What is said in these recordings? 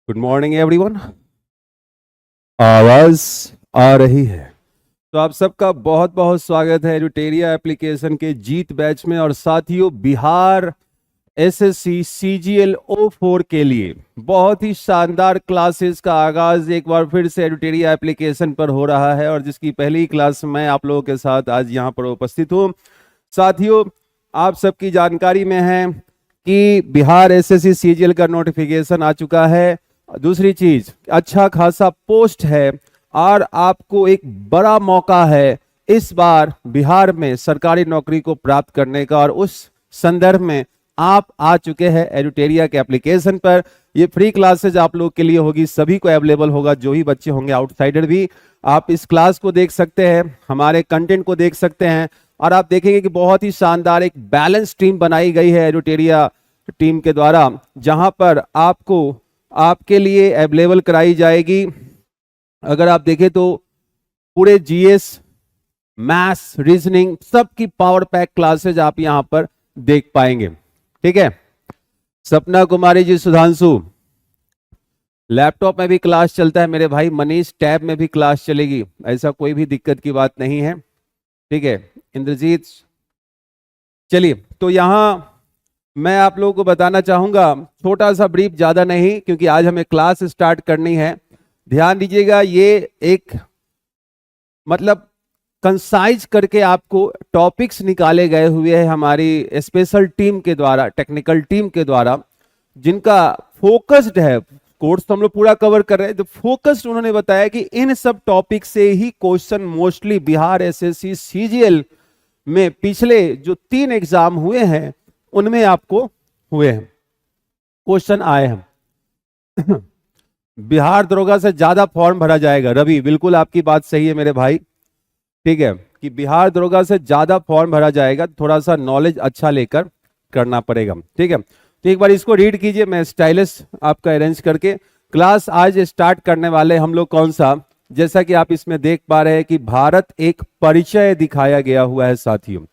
Good morning everyone. आवाज आ रही है तो आप सबका बहुत बहुत स्वागत है एडुटेरिया एप्लीकेशन के जीत बैच में। और साथियों, बिहार एसएससी सीजीएल O4 के लिए बहुत ही शानदार क्लासेस का आगाज एक बार फिर से एडुटेरिया एप्लीकेशन पर हो रहा है और जिसकी पहली क्लास मैं आप लोगों के साथ आज यहां पर उपस्थित हूं। साथियों, आप सबकी जानकारी में है कि बिहार एसएससी सीजीएल का नोटिफिकेशन आ चुका है। दूसरी चीज, अच्छा खासा पोस्ट है और आपको एक बड़ा मौका है इस बार बिहार में सरकारी नौकरी को प्राप्त करने का। और उस संदर्भ में आप आ चुके हैं एडुटेरिया के एप्लीकेशन पर। ये फ्री क्लासेज आप लोग के लिए होगी, सभी को अवेलेबल होगा, जो ही बच्चे होंगे आउटसाइडर भी आप इस क्लास को देख सकते हैं, हमारे कंटेंट को देख सकते हैं। और आप देखेंगे कि बहुत ही शानदार एक बैलेंस टीम बनाई गई है एडुटेरिया टीम के द्वारा, जहां पर आपको आपके लिए अवेलेबल कराई जाएगी। अगर आप देखें तो पूरे जीएस, मैथ्स, रीजनिंग सब की पावर पैक क्लासेज आप यहां पर देख पाएंगे। ठीक है, सपना कुमारी जी, सुधांशु, लैपटॉप में भी क्लास चलता है मेरे भाई। मनीष, टैब में भी क्लास चलेगी, ऐसा कोई भी दिक्कत की बात नहीं है। ठीक है, इंद्रजीत, चलिए तो यहां मैं आप लोगों को बताना चाहूंगा, छोटा सा ब्रीफ, ज्यादा नहीं, क्योंकि आज हमें क्लास स्टार्ट करनी है। ध्यान दीजिएगा, ये एक मतलब कंसाइज करके आपको टॉपिक्स निकाले गए हुए हैं हमारी स्पेशल टीम के द्वारा, टेक्निकल टीम के द्वारा, जिनका फोकस्ड है। कोर्स तो हम लोग पूरा कवर कर रहे हैं, तो फोकस्ड उन्होंने बताया कि इन सब टॉपिक से ही question mostly Bihar SSC CGL में पिछले जो 3 एग्जाम हुए हैं उनमें आपको हुए हैं, क्वेश्चन आए हैं। बिहार दरोगा से ज्यादा फॉर्म भरा जाएगा। रवि, बिल्कुल आपकी बात सही है मेरे भाई। ठीक है, कि बिहार दरोगा से ज्यादा फॉर्म भरा जाएगा, थोड़ा सा नॉलेज अच्छा लेकर करना पड़ेगा। ठीक है, तो एक बार इसको रीड कीजिए, मैं स्टाइलिश आपका अरेंज करके क्लास आज स्टार्ट करने वाले हम लोग। कौन सा, जैसा कि आप इसमें देख पा रहे हैं कि भारत एक परिचय दिखाया गया हुआ है साथियों।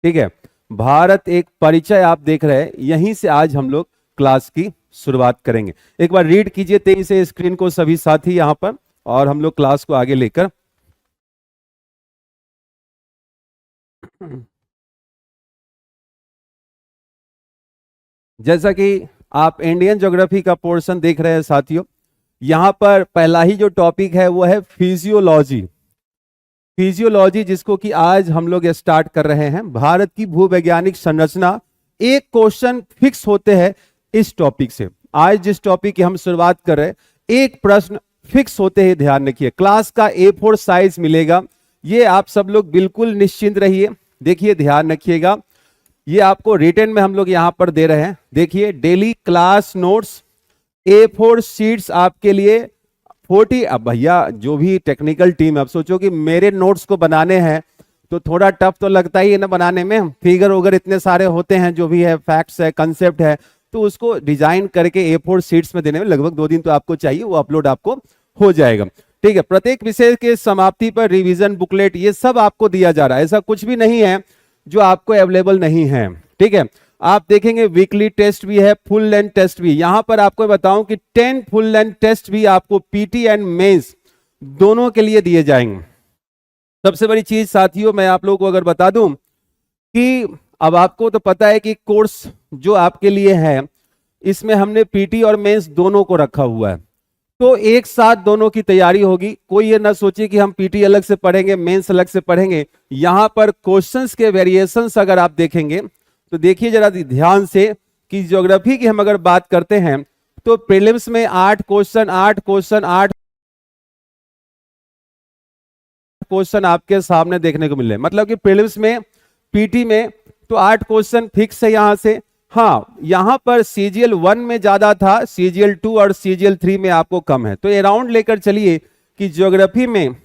ठीक है, भारत एक परिचय आप देख रहे हैं, यहीं से आज हम लोग क्लास की शुरुआत करेंगे। एक बार रीड कीजिए तेजी से स्क्रीन को सभी साथी यहां पर, और हम लोग क्लास को आगे लेकर जैसा कि आप इंडियन ज्योग्राफी का पोर्शन देख रहे हैं साथियों, यहां पर पहला ही जो टॉपिक है वो है फिजियोलॉजी। फिजियोलॉजी, जिसको कि आज हम लोग स्टार्ट कर रहे हैं। भारत की भूवैज्ञानिक संरचना, एक क्वेश्चन फिक्स होते हैं इस टॉपिक से। आज जिस टॉपिक की हम शुरुआत कर रहे हैं, एक प्रश्न फिक्स होते हैं, ध्यान रखिए। क्लास का A4 साइज मिलेगा, ये आप सब लोग बिल्कुल निश्चिंत रहिए। देखिए, ध्यान रखिएगा, ये आपको रिटन में हम लोग यहां पर दे रहे हैं। देखिए, daily class notes A4 sheets आपके लिए 40। अब भैया जो भी टेक्निकल टीम है, अब सोचो कि मेरे नोट्स को बनाने हैं तो थोड़ा टफ तो लगता ही है ना बनाने में। फिगर वगैरह इतने सारे होते हैं, जो भी है, फैक्ट्स है, कंसेप्ट है, तो उसको डिजाइन करके A4 शीट्स में देने में लगभग 2 दिन तो आपको चाहिए, वो अपलोड आपको हो जाएगा। ठीक है, प्रत्येक विषय के समाप्ति पर रिवीजन बुकलेट, ये सब आपको दिया जा रहा है। ऐसा कुछ भी नहीं है जो आपको अवेलेबल नहीं है। ठीक है, आप देखेंगे वीकली टेस्ट भी है, फुल लेंथ टेस्ट भी। यहां पर आपको बताऊं कि 10 फुल लेंथ टेस्ट भी आपको पीटी एंड मेंस दोनों के लिए दिए जाएंगे। सबसे बड़ी चीज साथियों, मैं आप लोगों को अगर बता दूं कि अब आपको तो पता है कि कोर्स जो आपके लिए है, इसमें हमने पीटी और मेंस दोनों को रखा हुआ है, तो एक साथ दोनों की तैयारी होगी। कोई ये ना सोचे कि हम पीटी अलग से पढ़ेंगे, मेंस अलग से पढ़ेंगे। यहां पर क्वेश्चंस के वेरिएशंस अगर आप देखेंगे तो देखिए जरा ध्यान से कि ज्योग्राफी की हम अगर बात करते हैं तो प्रीलिम्स में 8 क्वेश्चन आपके सामने देखने को मिल रहे हैं। मतलब कि प्रीलिम्स में, पीटी में तो 8 क्वेश्चन फिक्स है यहां से। हाँ, यहां पर सीजीएल 1 में ज्यादा था, सीजीएल 2 और सीजीएल 3 में आपको कम है। तो अराउंड लेकर चलिए कि ज्योग्राफी में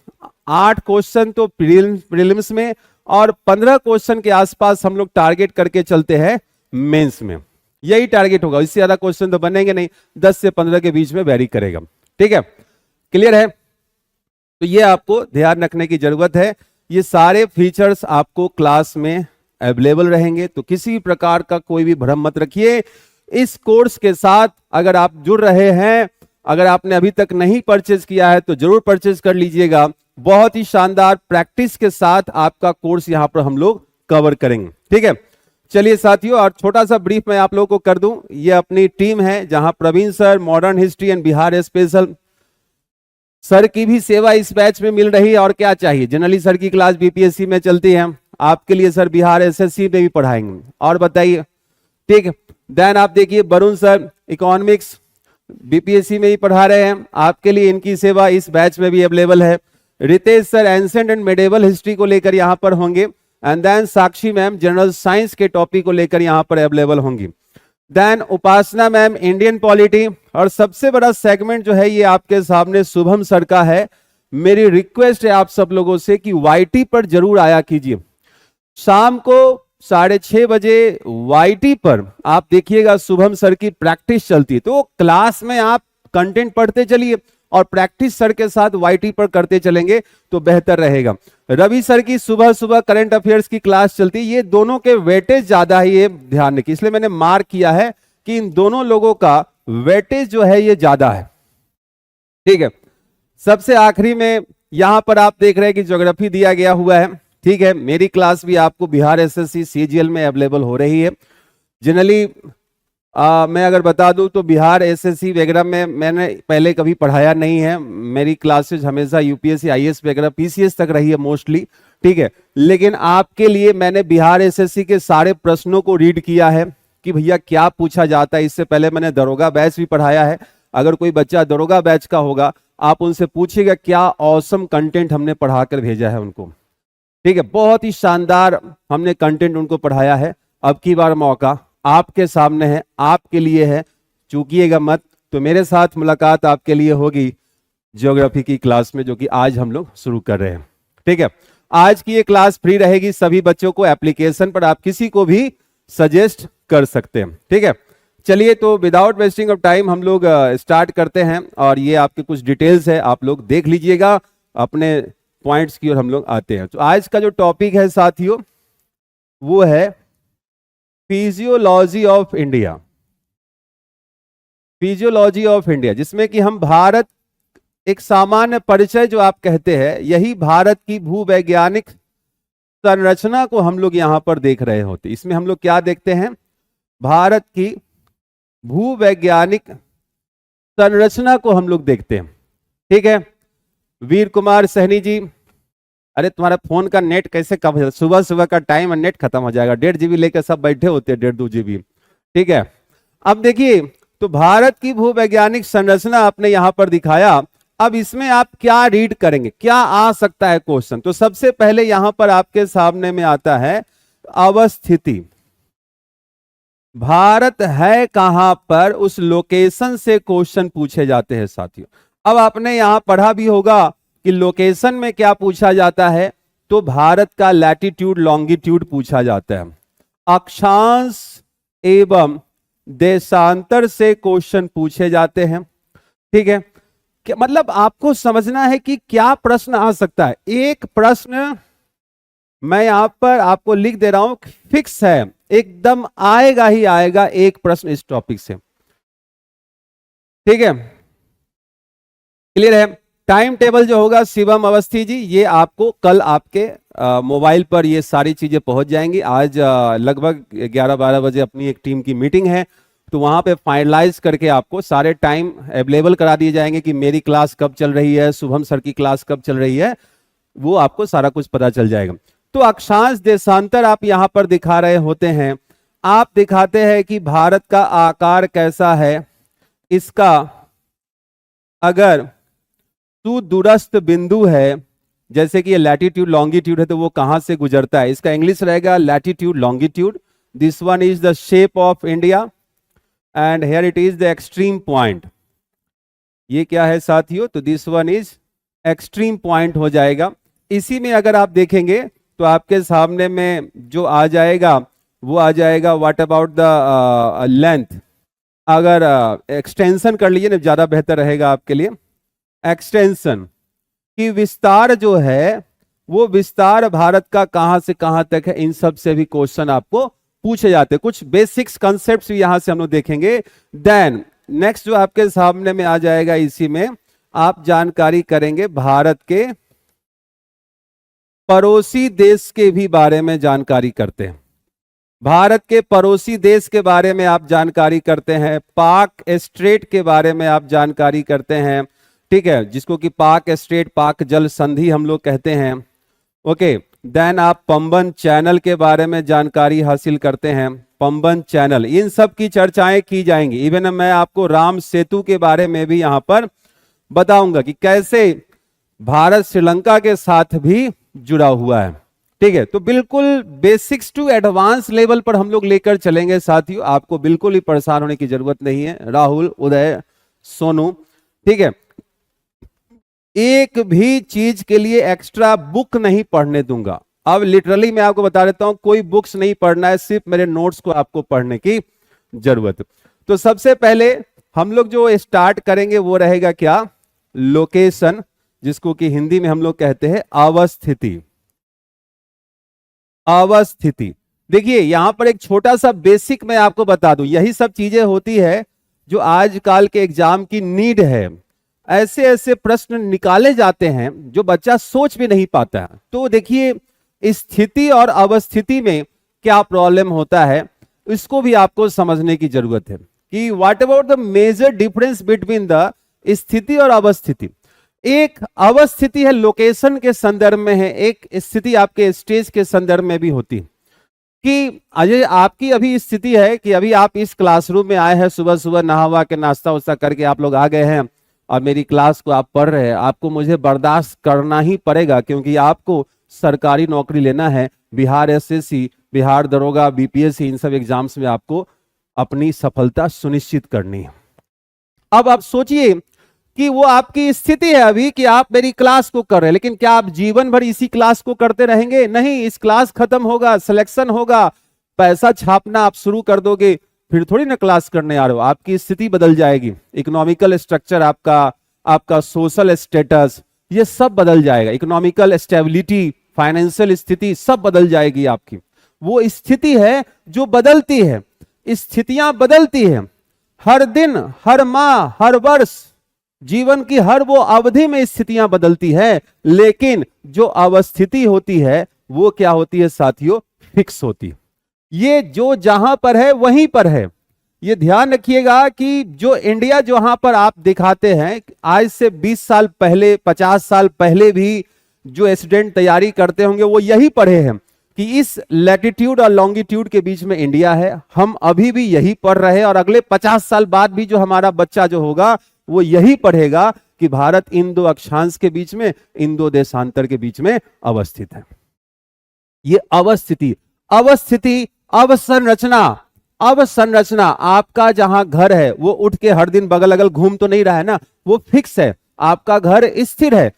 8 क्वेश्चन तो प्रीलिम्स में, और 15 क्वेश्चन के आसपास हम लोग टारगेट करके चलते हैं मेंस में। यही टारगेट होगा, इससे ज्यादा क्वेश्चन तो बनेंगे नहीं, 10 से 15 के बीच में वेरी करेगा। ठीक है, क्लियर है? तो ये आपको ध्यान रखने की जरूरत है। ये सारे फीचर्स आपको क्लास में अवेलेबल रहेंगे, तो किसी प्रकार का कोई भी भ्रम मत रखिए। इस कोर्स के साथ अगर आप जुड़ रहे हैं, अगर आपने अभी तक नहीं परचेज किया है तो जरूर परचेज कर लीजिएगा। बहुत ही शानदार प्रैक्टिस के साथ आपका कोर्स यहां पर हम लोग कवर करेंगे, ठीक है। चलिए साथियों, और छोटा सा ब्रीफ मैं आप लोगों को कर दूं। ये अपनी टीम है जहां Praveen sir, modern history and Bihar special sir की भी सेवा इस बैच में मिल रही है। और क्या चाहिए, जनरली सर की क्लास बीपीएससी में चलती है, आपके लिए सर बिहार एसएससी में भी पढ़ाएंगे। और बताइए, ठीक। देन आप देखिए वरुण सर इकोनॉमिक्स बीपीएससी में ही पढ़ा रहे हैं, आपके लिए इनकी सेवा इस बैच में भी अवेलेबल है। Ritesh sir ancient and medieval history को लेकर यहां पर होंगे। And then Sakshi ma'am general science के टॉपिक को लेकर यहां पर अवेलेबल होंगी। Then Upasana ma'am Indian polity. और सबसे बड़ा सेगमेंट जो है ये आपके सामने शुभम सर का है। मेरी रिक्वेस्ट है आप सब लोगों से कि वाईटी पर जरूर आया कीजिए। शाम को 6:30 बजे वाईटी पर आप देखिएगा शुभम सर की प्रैक्टिस चलती है। तो क्लास में आप कंटेंट पढ़ते चलिए और प्रैक्टिस सर के साथ वाईटी पर करते चलेंगे तो बेहतर रहेगा। रवि सर की सुबह सुबह करंट अफेयर्स की क्लास चलती है। ये दोनों के वेटेज ज्यादा है, ये ध्यान रखिए, इसलिए मैंने मार्क किया है कि इन दोनों लोगों का वेटेज जो है ये ज्यादा है, ठीक है। सबसे आखिरी में यहां पर आप देख रहे हैं कि ज्योग्राफी दिया गया हुआ है, ठीक है। मेरी क्लास भी आपको बिहार एसएससी सीजीएल में अवेलेबल हो रही है। जनरली मैं अगर बता दूं तो बिहार एसएससी वगैरह में मैंने पहले कभी पढ़ाया नहीं है। मेरी क्लासेज हमेशा यूपीएससी आईएएस वगैरह पीसीएस तक रही है मोस्टली, ठीक है। लेकिन आपके लिए मैंने बिहार एसएससी के सारे प्रश्नों को रीड किया है कि भैया क्या पूछा जाता है। इससे पहले मैंने दरोगा बैच भी पढ़ाया है। अगर कोई बच्चा दरोगा बैच का होगा आप उनसे पूछिएगा क्या ऑसम कंटेंट हमने पढ़ाकर भेजा है उनको, ठीक है। बहुत ही शानदार हमने कंटेंट उनको पढ़ाया है। अब की बार मौका आपके सामने है, आपके लिए है, चूकिएगा मत। तो मेरे साथ मुलाकात आपके लिए होगी ज्योग्राफी की क्लास में, जो कि आज हम लोग शुरू कर रहे हैं, ठीक है। आज की ये क्लास फ्री रहेगी सभी बच्चों को। एप्लीकेशन पर आप किसी को भी सजेस्ट कर सकते हैं, ठीक है। चलिए, तो विदाउट वेस्टिंग ऑफ टाइम हम लोग स्टार्ट करते हैं। और ये आपके कुछ डिटेल्स है, आप लोग देख लीजिएगा, अपने पॉइंट्स की ओर हम लोग आते हैं। तो आज का जो टॉपिक है साथियों वो है physiology of India. Physiology of India, जिसमें कि हम भारत, एक सामान्य परिचय जो आप कहते हैं, यही भारत की भूवैज्ञानिक संरचना को हम लोग यहां पर देख रहे होते। इसमें हम लोग क्या देखते हैं, भारत की भूवैज्ञानिक संरचना को हम लोग देखते हैं, ठीक है। वीर कुमार सहनी जी, अरे तुम्हारा फोन का नेट कैसे कम हो जाता है, सुबह सुबह का टाइम और नेट खत्म हो जाएगा। 1.5 GB लेकर सब बैठे होते हैं, 1.5-2 GB, ठीक है। अब देखिए, तो भारत की भूवैज्ञानिक संरचना आपने यहां पर दिखाया। अब इसमें आप क्या रीड करेंगे, क्या आ सकता है क्वेश्चन। तो सबसे पहले यहां पर आपके सामने में आता है अवस्थिति। भारत है कहां पर, उस लोकेशन से क्वेश्चन पूछे जाते हैं साथियों। अब आपने यहां पढ़ा भी होगा कि लोकेशन में क्या पूछा जाता है, तो भारत का लैटिट्यूड लॉन्गिट्यूड पूछा जाता है। अक्षांश एवं देशांतर से क्वेश्चन पूछे जाते हैं, ठीक है। मतलब आपको समझना है कि क्या प्रश्न आ सकता है। एक प्रश्न मैं यहां पर आपको लिख दे रहा हूं, फिक्स है, एकदम आएगा ही आएगा एक प्रश्न इस टॉपिक से, ठीक है। क्लियर है। टाइम टेबल जो होगा शिवम अवस्थी जी, ये आपको कल आपके मोबाइल पर ये सारी चीजें पहुंच जाएंगी। आज लगभग 11-12 बजे अपनी एक टीम की मीटिंग है, तो वहां पे फाइनलाइज करके आपको सारे टाइम अवेलेबल करा दिए जाएंगे कि मेरी क्लास कब चल रही है, शुभम सर की क्लास कब चल रही है, वो आपको सारा कुछ पता चल जाएगा। तो अक्षांश देशांतर आप यहां पर दिखा रहे होते हैं। आप दिखाते हैं कि भारत का आकार कैसा है, इसका अगर दूरस्थ बिंदु है, जैसे कि ये लैटिट्यूड लॉन्गिट्यूड है, तो वो कहां से गुजरता है। इसका इंग्लिश रहेगा latitude longitude. This one is the shape of India and here it is the extreme point. ये क्या है साथियों, तो this one is extreme point हो जाएगा। इसी में अगर आप देखेंगे तो आपके सामने में जो आ जाएगा वो आ जाएगा व्हाट अबाउट द लेंथ। अगर एक्सटेंशन कर लीजिए ना, ज्यादा बेहतर रहेगा आपके लिए। एक्सटेंशन की विस्तार जो है, वो विस्तार भारत का कहां से कहां तक है, इन सब से भी क्वेश्चन आपको पूछे जाते हैं। कुछ बेसिक्स कंसेप्ट्स भी यहां से हम लोग देखेंगे। देन नेक्स्ट जो आपके सामने में आ जाएगा, इसी में आप जानकारी करेंगे भारत के पड़ोसी देश के भी बारे में जानकारी करते हैं। भारत के पड़ोसी देश के बारे में आप जानकारी करते हैं, पाक स्ट्रेट के बारे में आप जानकारी करते हैं, ठीक है, जिसको कि पाक स्ट्रेट, पाक जल संधि हम लोग कहते हैं। ओके, देन आप पंबन चैनल के बारे में जानकारी हासिल करते हैं, पंबन चैनल, इन सब की चर्चाएं की जाएंगी। इवन मैं आपको राम सेतु के बारे में भी यहां पर बताऊंगा कि कैसे भारत श्रीलंका के साथ भी जुड़ा हुआ है, ठीक है। तो बिल्कुल बेसिक्स टू एडवांस लेवल पर हम लोग लेकर चलेंगे साथियों, आपको बिल्कुल ही परेशान होने की जरूरत नहीं है। राहुल, उदय, सोनू, ठीक है, एक भी चीज के लिए एक्स्ट्रा बुक नहीं पढ़ने दूंगा। अब लिटरली मैं आपको बता देता हूं, कोई बुक्स नहीं पढ़ना है, सिर्फ मेरे नोट्स को आपको पढ़ने की जरूरत। तो सबसे पहले हम लोग जो स्टार्ट करेंगे वो रहेगा क्या, लोकेशन, जिसको कि हिंदी में हम लोग कहते हैं अवस्थिति। अवस्थिति, देखिए यहां पर एक छोटा सा बेसिक मैं आपको बता दूं, यही सब चीजें होती है जो आजकल के एग्जाम की नीड है। ऐसे ऐसे प्रश्न निकाले जाते हैं जो बच्चा सोच भी नहीं पाता है। तो देखिए स्थिति और अवस्थिति में क्या प्रॉब्लम होता है, इसको भी आपको समझने की जरूरत है कि what about the major difference between the स्थिति और अवस्थिति। एक अवस्थिति है लोकेशन के संदर्भ में है, एक स्थिति आपके स्टेज के संदर्भ में भी होती है। कि अजय आपकी अभी स्थिति है कि अभी आप इस क्लासरूम में आए हैं, सुबह सुबह नहा के नाश्ता उस्ता करके आप लोग आ गए हैं और मेरी क्लास को आप पढ़ रहे हैं। आपको मुझे बर्दाश्त करना ही पड़ेगा क्योंकि आपको सरकारी नौकरी लेना है। बिहार एसएससी, बिहार दरोगा, बीपीएससी, इन सब एग्जाम्स में आपको अपनी सफलता सुनिश्चित करनी है। अब आप सोचिए कि वो आपकी स्थिति है अभी कि आप मेरी क्लास को कर रहे हैं, लेकिन क्या आप जीवन भर इसी क्लास को करते रहेंगे? नहीं, इस क्लास खत्म होगा, सिलेक्शन होगा, पैसा छापना आप शुरू कर दोगे, फिर थोड़ी ना क्लास करने आ रहे हो। आपकी स्थिति बदल जाएगी, इकोनॉमिकल स्ट्रक्चर आपका सोशल स्टेटस, ये सब बदल जाएगा। इकोनॉमिकल स्टेबिलिटी, फाइनेंशियल स्थिति सब बदल जाएगी आपकी। वो स्थिति है जो बदलती है, स्थितियां बदलती है हर दिन, हर माह, हर वर्ष, जीवन की हर वो अवधि में स्थितियां बदलती है। लेकिन जो अवस्थिति होती है वो क्या होती है साथियों, फिक्स होती है। ये जो जहां पर है वहीं पर है। ये ध्यान रखिएगा कि जो इंडिया जहां पर आप दिखाते हैं, आज से 20 साल पहले, 50 साल पहले भी जो स्टूडेंट तैयारी करते होंगे वो यही पढ़े हैं कि इस लैटिट्यूड और लॉन्गिट्यूड के बीच में इंडिया है। हम अभी भी यही पढ़ रहे हैं और अगले 50 साल बाद भी जो हमारा बच्चा जो होगा वो यही पढ़ेगा कि भारत इन दो अक्षांश के बीच में, इन दो देशांतर के बीच में अवस्थित है। ये अवस्थिति, अवस्थिति, अवसंरचना, अवसंरचना, आपका जहां घर है वो उठ के हर दिन बगल अगल घूम तो नहीं रहा है ना, वो फिक्स है। आपका घर स्थिर है,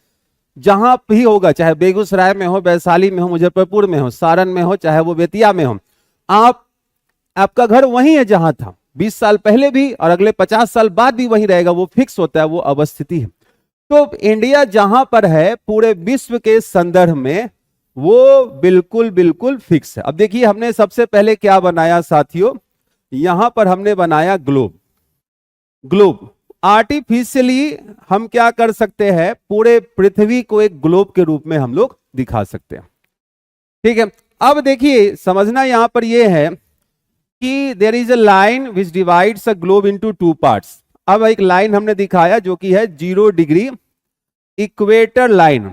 जहां भी होगा, चाहे बेगूसराय में हो, वैशाली में हो, मुजफ्फरपुर में हो, सारण में हो, चाहे वो बेतिया में हो, आपका घर वही है जहां था 20 साल पहले भी और अगले 50 साल बाद भी वही रहेगा। वो फिक्स होता है, वो अवस्थिति है। तो इंडिया जहां पर है पूरे विश्व के संदर्भ में वो बिल्कुल बिल्कुल फिक्स है। अब देखिए हमने सबसे पहले क्या बनाया साथियों, यहां पर हमने बनाया ग्लोब। ग्लोब आर्टिफिशियली हम क्या कर सकते हैं, पूरे पृथ्वी को एक ग्लोब के रूप में हम लोग दिखा सकते हैं, ठीक है। अब देखिए समझना यहां पर यह है कि there is a line which divides a globe into 2 parts. अब एक लाइन हमने दिखाया जो कि है 0 डिग्री इक्वेटर लाइन।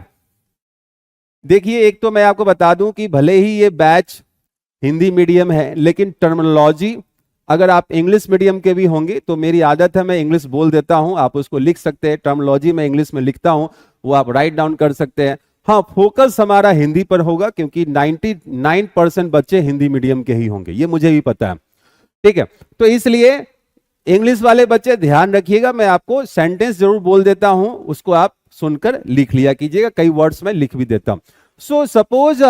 देखिए एक तो मैं आपको बता दूं कि भले ही ये बैच हिंदी मीडियम है, लेकिन टर्मिनोलॉजी अगर आप इंग्लिश मीडियम के भी होंगे तो मेरी आदत है मैं इंग्लिश बोल देता हूं, आप उसको लिख सकते हैं। टर्मिनोलॉजी मैं इंग्लिश में लिखता हूं, वो आप राइट डाउन कर सकते हैं। हाँ, फोकस हमारा हिंदी पर होगा क्योंकि 99% बच्चे हिंदी मीडियम के ही होंगे, ये मुझे भी पता है, ठीक है। तो इसलिए इंग्लिश वाले बच्चे ध्यान रखिएगा, मैं आपको सेंटेंस जरूर बोल देता हूं, उसको आप सुनकर लिख लिया कीजिएगा, कई वर्ड्स में लिख भी देता हूं। सो सपोज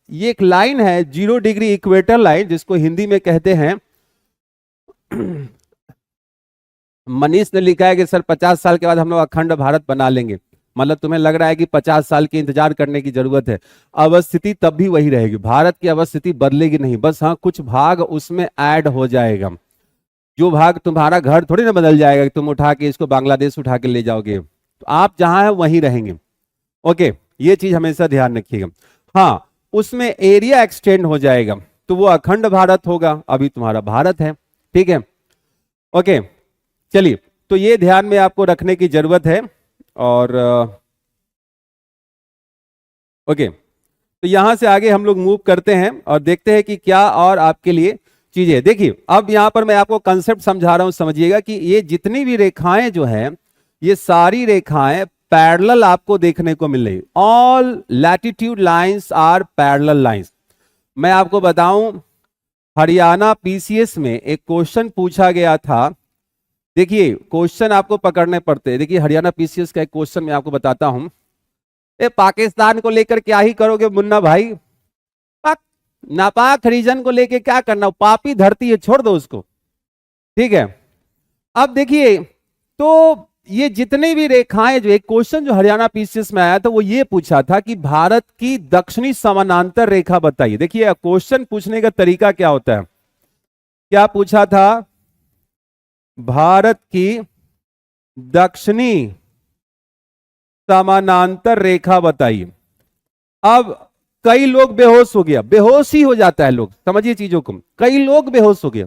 ये एक लाइन है 0 डिग्री इक्वेटर लाइन, जिसको हिंदी में कहते हैं मनीष ने लिखा है कि सर 50 साल के बाद हम लोग अखंड भारत बना लेंगे। मतलब तुम्हें लग रहा है कि 50 साल की इंतजार करने की जरूरत है। अवस्थिति तब भी वही रहेगी, भारत की अवस्थिति बदलेगी नहीं, बस हाँ कुछ भाग उसमें ऐड हो जाएगा। जो भाग तुम्हारा घर थोड़ी ना बदल जाएगा कि तुम उठा के इसको बांग्लादेश उठा के ले जाओगे, तो आप जहां है वहीं रहेंगे। ओके, ये चीज हमेशा ध्यान रखिएगा। हाँ, उसमें एरिया एक्सटेंड हो जाएगा तो वो अखंड भारत होगा, अभी तुम्हारा भारत है। ठीक है, ओके, चलिए, तो ये ध्यान में आपको रखने की जरूरत है। और ओके, तो यहां से आगे हम लोग मूव करते हैं और देखते हैं कि क्या और आपके लिए चीजें। देखिए, अब यहां पर मैं आपको कंसेप्ट समझा रहा हूं, समझिएगा कि ये जितनी भी रेखाएं जो है, ये सारी रेखाएं पैरेलल आपको देखने को मिल रही। All latitude lines are parallel lines. मैं आपको बताऊं, हरियाणा पीसीएस में एक क्वेश्चन पूछा गया था। देखिए, क्वेश्चन आपको पकड़ने पड़ते हैं। देखिए, हरियाणा पीसीएस का एक क्वेश्चन मैं आपको बताता हूं। पाकिस्तान को लेकर क्या ही करोगे मुन्ना भाई, पाक नापाक रीजन को लेकर क्या करना, पापी धरती है, छोड़ दो उसको। ठीक है, अब देखिए, तो ये जितनी भी रेखाएं, जो एक क्वेश्चन जो हरियाणा पीसीएस में आया था वो ये पूछा था कि भारत की दक्षिणी समानांतर रेखा बताइए। देखिए, क्वेश्चन पूछने का तरीका क्या होता है, क्या पूछा था, भारत की दक्षिणी समानांतर रेखा बताइए। अब कई लोग बेहोश हो गया, बेहोश ही हो जाता है लोग, समझिए चीजों को, कई लोग बेहोश हो गया,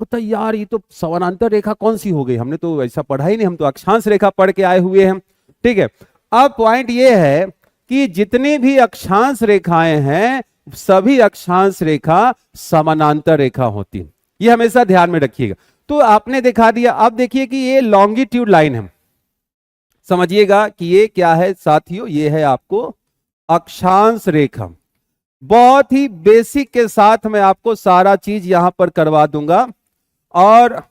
तो यार ये तो समानांतर रेखा कौन सी हो गई, हमने तो ऐसा पढ़ा ही नहीं, हम तो अक्षांश रेखा पढ़ के आए हुए हैं। ठीक है, अब पॉइंट ये है कि जितनी भी अक्षांश रेखाएं हैं, सभी अक्षांश रेखा समानांतर रेखा होती है, ये हमेशा ध्यान में रखिएगा। तो आपने दिखा दिया। अब देखिए कि ये लॉन्गिट्यूड लाइन है, समझिएगा कि ये क्या है साथियों, ये है आपको अक्षांश रेखा। बहुत ही बेसिक के साथ मैं आपको सारा चीज यहां पर करवा दूंगा, और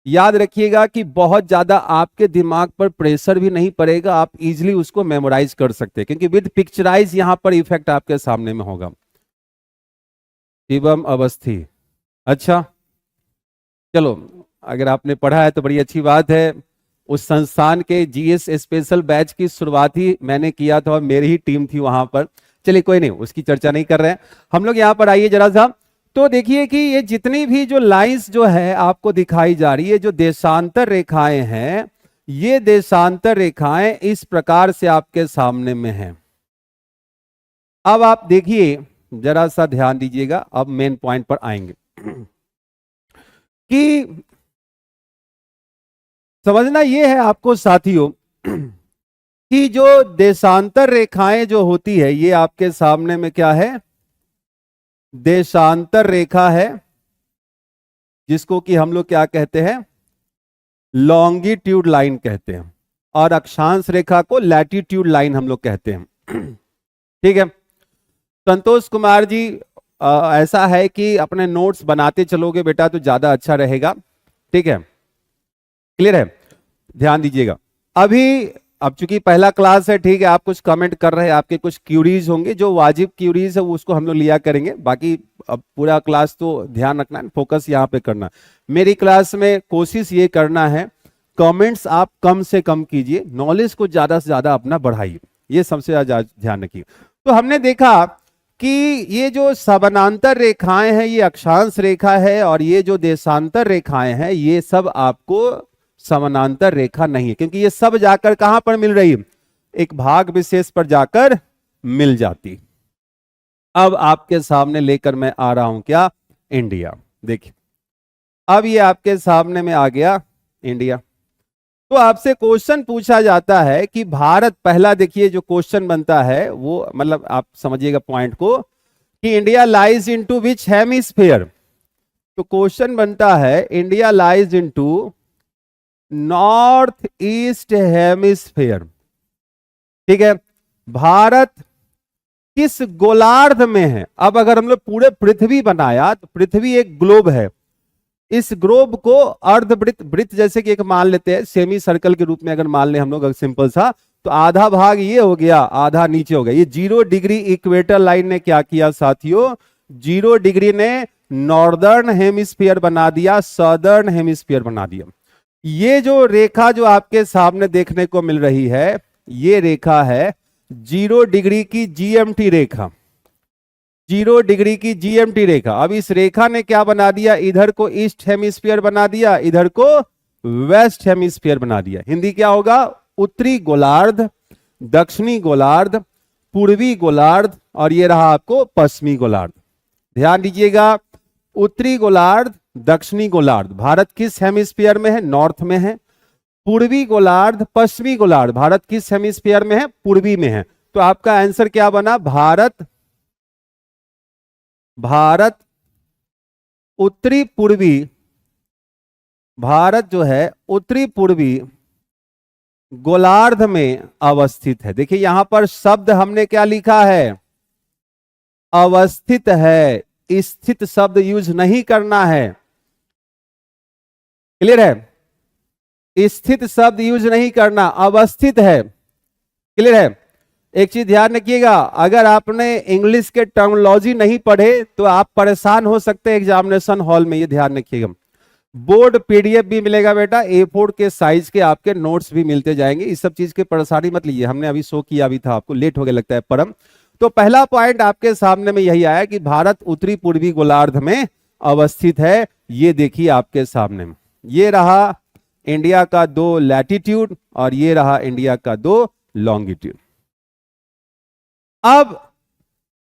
याद रखिएगा कि बहुत ज्यादा आपके दिमाग पर प्रेशर भी नहीं पड़ेगा, आप इजीली उसको मेमोराइज कर सकते हैं, क्योंकि विद पिक्चराइज यहां पर इफेक्ट आपके सामने में होगा। शिवम अवस्थी, अच्छा, चलो, अगर आपने पढ़ा है तो बड़ी अच्छी बात है। उस संस्थान के जीएस स्पेशल बैच की शुरुआत ही मैंने किया था और मेरी ही टीम थी वहां पर। चलिए, कोई नहीं, उसकी चर्चा नहीं कर रहे हैं हम लोग। यहां पर आइए जरा सा, तो देखिए कि ये जितनी भी जो लाइंस जो है आपको दिखाई जा रही है, जो देशांतर रेखाएं हैं, ये देशांतर रेखाएं इस प्रकार से आपके सामने में हैं। अब आप देखिए, जरा सा ध्यान दीजिएगा, अब मेन पॉइंट पर आएंगे कि समझना ये है आपको साथियों कि जो देशांतर रेखाएं जो होती है, ये आपके सामने में क्या है, देशांतर रेखा है, जिसको कि हम लोग क्या कहते हैं, लॉन्गिट्यूड लाइन कहते हैं, और अक्षांश रेखा को लैटिट्यूड लाइन हम लोग कहते हैं। ठीक है, संतोष कुमार जी, ऐसा है कि अपने नोट्स बनाते चलोगे बेटा तो ज्यादा अच्छा रहेगा। ठीक है, क्लियर है, ध्यान दीजिएगा। अभी अब चूंकि पहला क्लास है, ठीक है, आप कुछ कमेंट कर रहे हैं, आपके कुछ क्यूरीज होंगे, जो वाजिब क्यूरीज है वो उसको हम लोग लिया करेंगे। बाकी अब पूरा क्लास तो ध्यान रखना है, फोकस यहाँ पे करना। मेरी क्लास में कोशिश ये करना है, कमेंट्स आप कम से कम कीजिए, नॉलेज को ज्यादा से ज्यादा अपना बढ़ाइए, ये सबसे ज्यादा ध्यान रखिए। तो हमने देखा कि ये जो समानांतर रेखाएं हैं, ये अक्षांश रेखा है, और ये जो देशांतर रेखाएं हैं, ये सब आपको समानांतर रेखा नहीं है, क्योंकि ये सब जाकर कहां पर मिल रही है, एक भाग विशेष पर जाकर मिल जाती। अब आपके सामने लेकर मैं आ रहा हूं क्या, इंडिया। देखिए, अब ये आपके सामने में आ गया इंडिया। तो आपसे क्वेश्चन पूछा जाता है कि भारत, पहला देखिए जो क्वेश्चन बनता है वो, मतलब आप समझिएगा पॉइंट को, कि इंडिया लाइज इनटू विच हेमिस्फीयर। तो क्वेश्चन बनता है, India lies into north east hemisphere. ठीक है, भारत किस गोलार्ध में है। अब अगर हम लोग पूरे पृथ्वी बनाया तो पृथ्वी एक ग्लोब है, इस ग्लोब को अर्धवृत्त, वृत्त जैसे कि एक मान लेते हैं, सेमी सर्कल के रूप में अगर मान ले हम लोग, अगर सिंपल सा, तो आधा भाग ये हो गया, आधा नीचे हो गया। ये 0 डिग्री इक्वेटर लाइन ने क्या किया साथियों, 0 डिग्री ने नॉर्दर्न हेमिस्फीयर बना दिया, सदर्न हेमिस्फीयर बना दिया। ये जो रेखा जो आपके सामने देखने को मिल रही है, ये रेखा है 0 डिग्री की जीएमटी रेखा। 0 डिग्री की जीएमटी रेखा। अब इस रेखा ने क्या बना दिया, इधर को ईस्ट हेमिस्फीयर बना दिया, इधर को वेस्ट हेमिस्फीयर बना दिया। हिंदी क्या होगा, उत्तरी गोलार्ध, दक्षिणी गोलार्ध, पूर्वी गोलार्ध, और ये रहा आपको पश्चिमी गोलार्ध। ध्यान दीजिएगा, उत्तरी गोलार्ध, दक्षिणी गोलार्ध, भारत किस हेमिस्फीयर में है, नॉर्थ में है। पूर्वी गोलार्ध, पश्चिमी गोलार्ध, भारत किस हेमिस्फीयर में है, पूर्वी में है। तो आपका आंसर क्या बना, भारत उत्तरी पूर्वी, भारत जो है उत्तरी पूर्वी गोलार्ध में अवस्थित है। देखिए यहां पर शब्द हमने क्या लिखा है, अवस्थित है, स्थित शब्द यूज नहीं करना है। क्लियर है, स्थित शब्द यूज नहीं करना, अवस्थित है। क्लियर है। एक चीज ध्यान रखिएगा, अगर आपने इंग्लिश के टर्मिनोलॉजी नहीं पढ़े तो आप परेशान हो सकते हैं एग्जामिनेशन हॉल में, ये ध्यान रखिएगा। बोर्ड पीडीएफ भी मिलेगा बेटा, A4 के साइज के आपके नोट्स भी मिलते जाएंगे, इस सब चीज की परेशानी मत लीजिए, हमने अभी शो किया भी था आपको, लेट हो गया लगता है परम। तो पहला पॉइंट आपके सामने में यही आया कि भारत उत्तरी पूर्वी गोलार्ध में अवस्थित है। ये देखिए आपके सामने में, ये रहा इंडिया का 2 लैटिट्यूड और ये रहा इंडिया का 2 लॉन्गिट्यूड। अब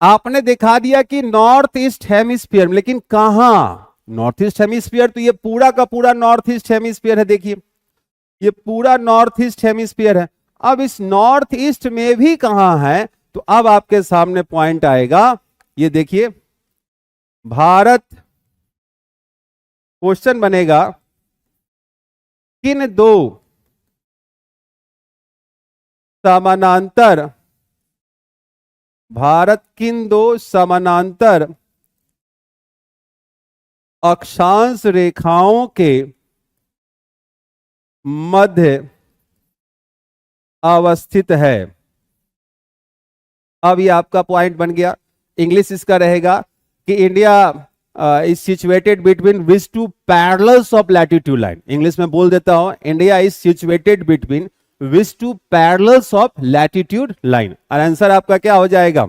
आपने दिखा दिया कि नॉर्थ ईस्ट हेमिस्फीयर में, लेकिन कहां, नॉर्थ ईस्ट हेमिस्फीयर, तो ये पूरा का पूरा नॉर्थ ईस्ट हेमिस्फीयर है। देखिए ये पूरा नॉर्थ ईस्ट हेमिस्फीयर है। अब इस नॉर्थ ईस्ट में भी कहां है, तो अब आपके सामने पॉइंट आएगा, ये देखिए भारत, क्वेश्चन बनेगा किन 2 समानांतर, भारत किन 2 समानांतर अक्षांश रेखाओं के मध्य अवस्थित है। अब ये आपका पॉइंट बन गया। इंग्लिश इसका रहेगा कि India is situated between which 2 parallels of latitude line. English में बोल देता हूं, India is situated between which 2 parallels of latitude line. और आंसर आपका क्या हो जाएगा,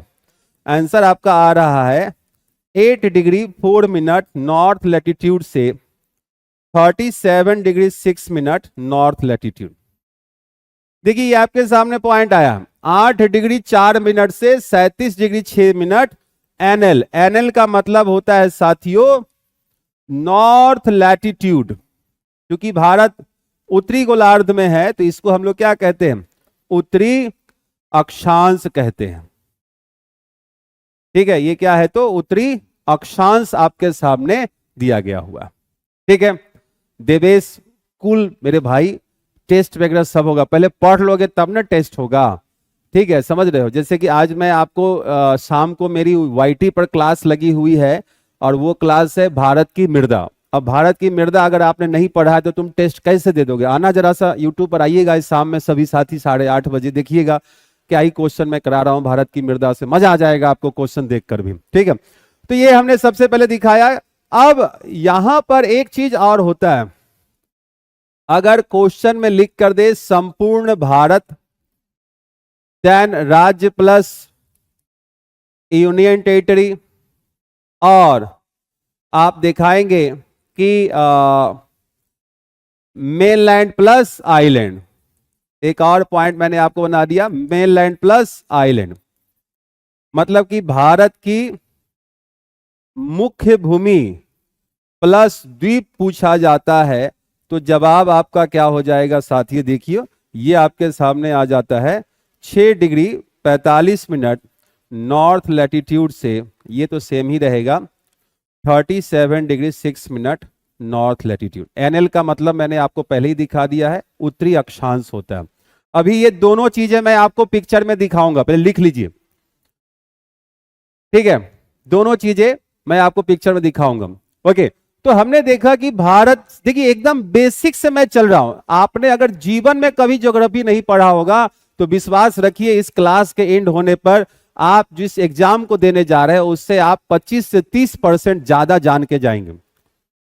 आंसर आपका आ रहा है 8 डिग्री 4 मिनट नॉर्थ लैटिट्यूड से 37 डिग्री 6 मिनट नॉर्थ लैटिट्यूड। देखिए ये आपके सामने पॉइंट आया, 8 डिग्री 4 मिनट से 37 डिग्री 6 मिनट एनएल। एनएल का मतलब होता है साथियों नॉर्थ लैटिट्यूड। क्योंकि भारत उत्तरी गोलार्ध में है तो इसको हम लोग क्या कहते हैं, उत्तरी अक्षांश कहते हैं। ठीक है, ये क्या है, तो उत्तरी अक्षांश आपके सामने दिया गया हुआ। ठीक है देवेश, कुल मेरे भाई टेस्ट वगैरह सब होगा, पहले पढ़ लोगे तब ना टेस्ट होगा। ठीक है, समझ रहे हो। जैसे कि आज मैं आपको शाम को मेरी YT पर क्लास लगी हुई है और वो क्लास है भारत की मृदा। अब भारत की मृदा अगर आपने नहीं पढ़ा है तो तुम टेस्ट कैसे दे दोगे। आना जरा सा यूट्यूब पर आइएगा इस शाम में, सभी साथी 8:30 बजे देखिएगा क्या ही क्वेश्चन मैं करा रहा हूं भारत की मृदा से, मजा आ जाएगा आपको क्वेश्चन देखकर भी। ठीक है, तो ये हमने सबसे पहले दिखाया। अब यहां पर एक चीज और होता है, अगर क्वेश्चन में लिख कर दे संपूर्ण भारत, देन राज्य प्लस यूनियन टेरिटरी, और आप दिखाएंगे कि मेनलैंड प्लस आइलैंड। एक और पॉइंट मैंने आपको बना दिया, मेनलैंड प्लस आइलैंड, मतलब कि भारत की मुख्य भूमि प्लस द्वीप पूछा जाता है तो जवाब आपका क्या हो जाएगा साथियों, देखिए ये आपके सामने आ जाता है 6 डिग्री 45 मिनट नॉर्थ लैटिट्यूड से, ये तो सेम ही रहेगा 37 degree 6 minute north latitude. NL का मतलब मैंने आपको पहले ही दिखा दिया है, उत्तरी अक्षांश होता है। अभी ये दोनों चीजें मैं आपको पिक्चर में दिखाऊंगा, पहले लिख लीजिए। ठीक है, दोनों चीजें मैं आपको पिक्चर में दिखाऊंगा। ओके, तो हमने देखा कि भारत, देखिए एकदम बेसिक से मैं चल रहा हूं। आपने अगर जीवन में कभी ज्योग्राफी नहीं पढ़ा होगा तो विश्वास रखिए इस क्लास के एंड होने पर आप जिस एग्जाम को देने जा रहे हैं उससे आप 25 से 30% ज्यादा जान के जाएंगे।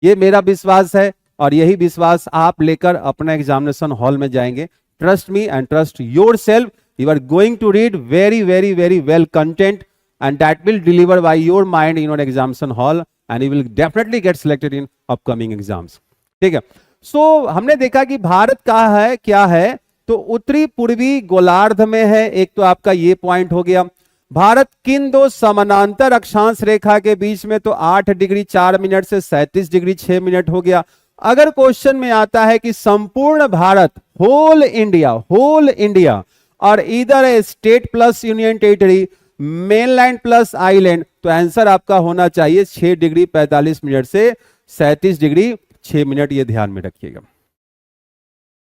ये मेरा विश्वास है और यही विश्वास आप लेकर अपना एग्जामिनेशन हॉल में जाएंगे। Trust me and trust yourself, you are going to read very very very well content. and that will deliver by your mind in your examination hall and you will definitely get selected in upcoming exams. ठीक है. सो हमने देखा कि भारत कहाँ है, क्या है, तो उत्तरी पूर्वी गोलार्ध में है. एक तो आपका ये पॉइंट हो गया. भारत किन दो समानांतर अक्षांश रेखा के बीच में, तो 8 डिग्री 4 मिनट से 37 डिग्री 6 मिनट हो गया. अगर क्वेश्चन में आता है कि संपूर्ण भारत, होल इंडिया और इधर state plus union territory, mainland plus island, तो आंसर आपका होना चाहिए 6 डिग्री 45 मिनट से 37 डिग्री 6 मिनट. ये ध्यान में रखिएगा.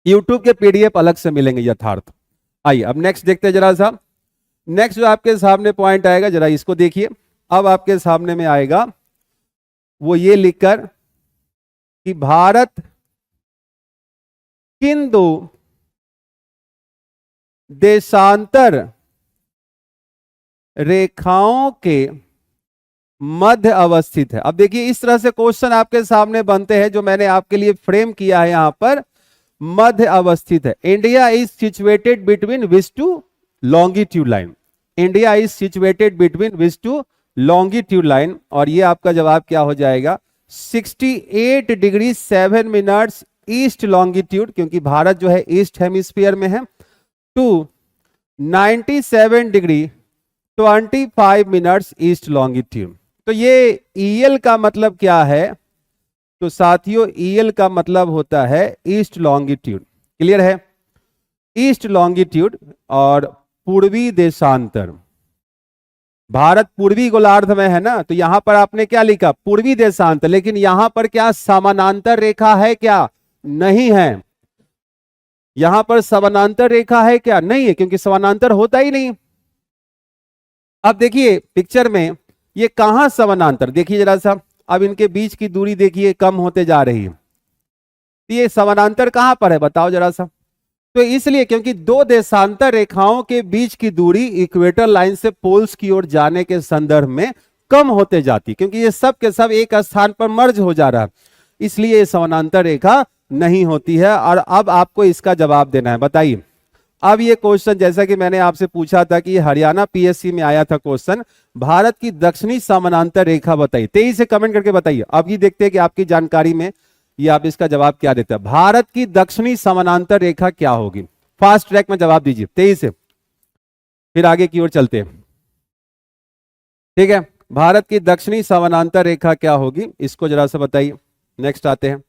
यूट्यूब के पीडीएफ अलग से मिलेंगे यथार्थ. आइए अब नेक्स्ट देखते हैं जरा सा. नेक्स्ट जो आपके सामने पॉइंट आएगा, जरा इसको देखिए. अब आपके सामने में आएगा वो ये लिखकर कि भारत किन दो देशांतर रेखाओं के मध्य अवस्थित है. अब देखिए इस तरह से क्वेश्चन आपके सामने बनते हैं जो मैंने आपके लिए फ्रेम किया है. यहां पर मध्य अवस्थित है. India is situated between which two longitude line. India is situated between which two longitude line. और ये आपका जवाब क्या हो जाएगा, 68 डिग्री 7 मिनट्स ईस्ट लॉन्गिट्यूड, क्योंकि भारत जो है ईस्ट हेमिस्फीयर में है, to 97 degree 25 minutes east longitude. तो ये EL का मतलब क्या है, तो साथियों EL का मतलब होता है ईस्ट लॉन्गिट्यूड. क्लियर है. ईस्ट लॉन्गिट्यूड और पूर्वी देशांतर. भारत पूर्वी गोलार्ध में है ना, तो यहां पर आपने क्या लिखा, पूर्वी देशांतर. लेकिन यहां पर क्या समानांतर रेखा है क्या, नहीं है. यहां पर समानांतर रेखा है क्या, नहीं है, क्योंकि समानांतर होता ही नहीं. अब देखिए पिक्चर में ये कहां समानांतर, देखिए जरा सा. अब इनके बीच की दूरी देखिए कम होते जा रही है. तो ये समानांतर कहां पर है बताओ जरा सा. तो इसलिए क्योंकि दो देशांतर रेखाओं के बीच की दूरी इक्वेटर लाइन से पोल्स की ओर जाने के संदर्भ में कम होते जाती, क्योंकि ये सब के सब एक स्थान पर मर्ज हो जा रहा है, इसलिए ये समानांतर रेखा नहीं होती है. और अब आपको इसका जवाब देना है. बताइए अब ये क्वेश्चन, जैसा कि मैंने आपसे पूछा था कि हरियाणा PSC में आया था क्वेश्चन, भारत की दक्षिणी समानांतर रेखा बताइए. 23 से कमेंट करके बताइए. अब ये देखते हैं कि आपकी जानकारी में ये आप इसका जवाब क्या देते हैं. भारत की दक्षिणी समानांतर रेखा क्या होगी, फास्ट ट्रैक में जवाब दीजिए 23 से, फिर आगे की ओर चलते हैं. ठीक है, भारत की दक्षिणी समानांतर रेखा क्या होगी, इसको जरा सा बताइए. नेक्स्ट आते हैं.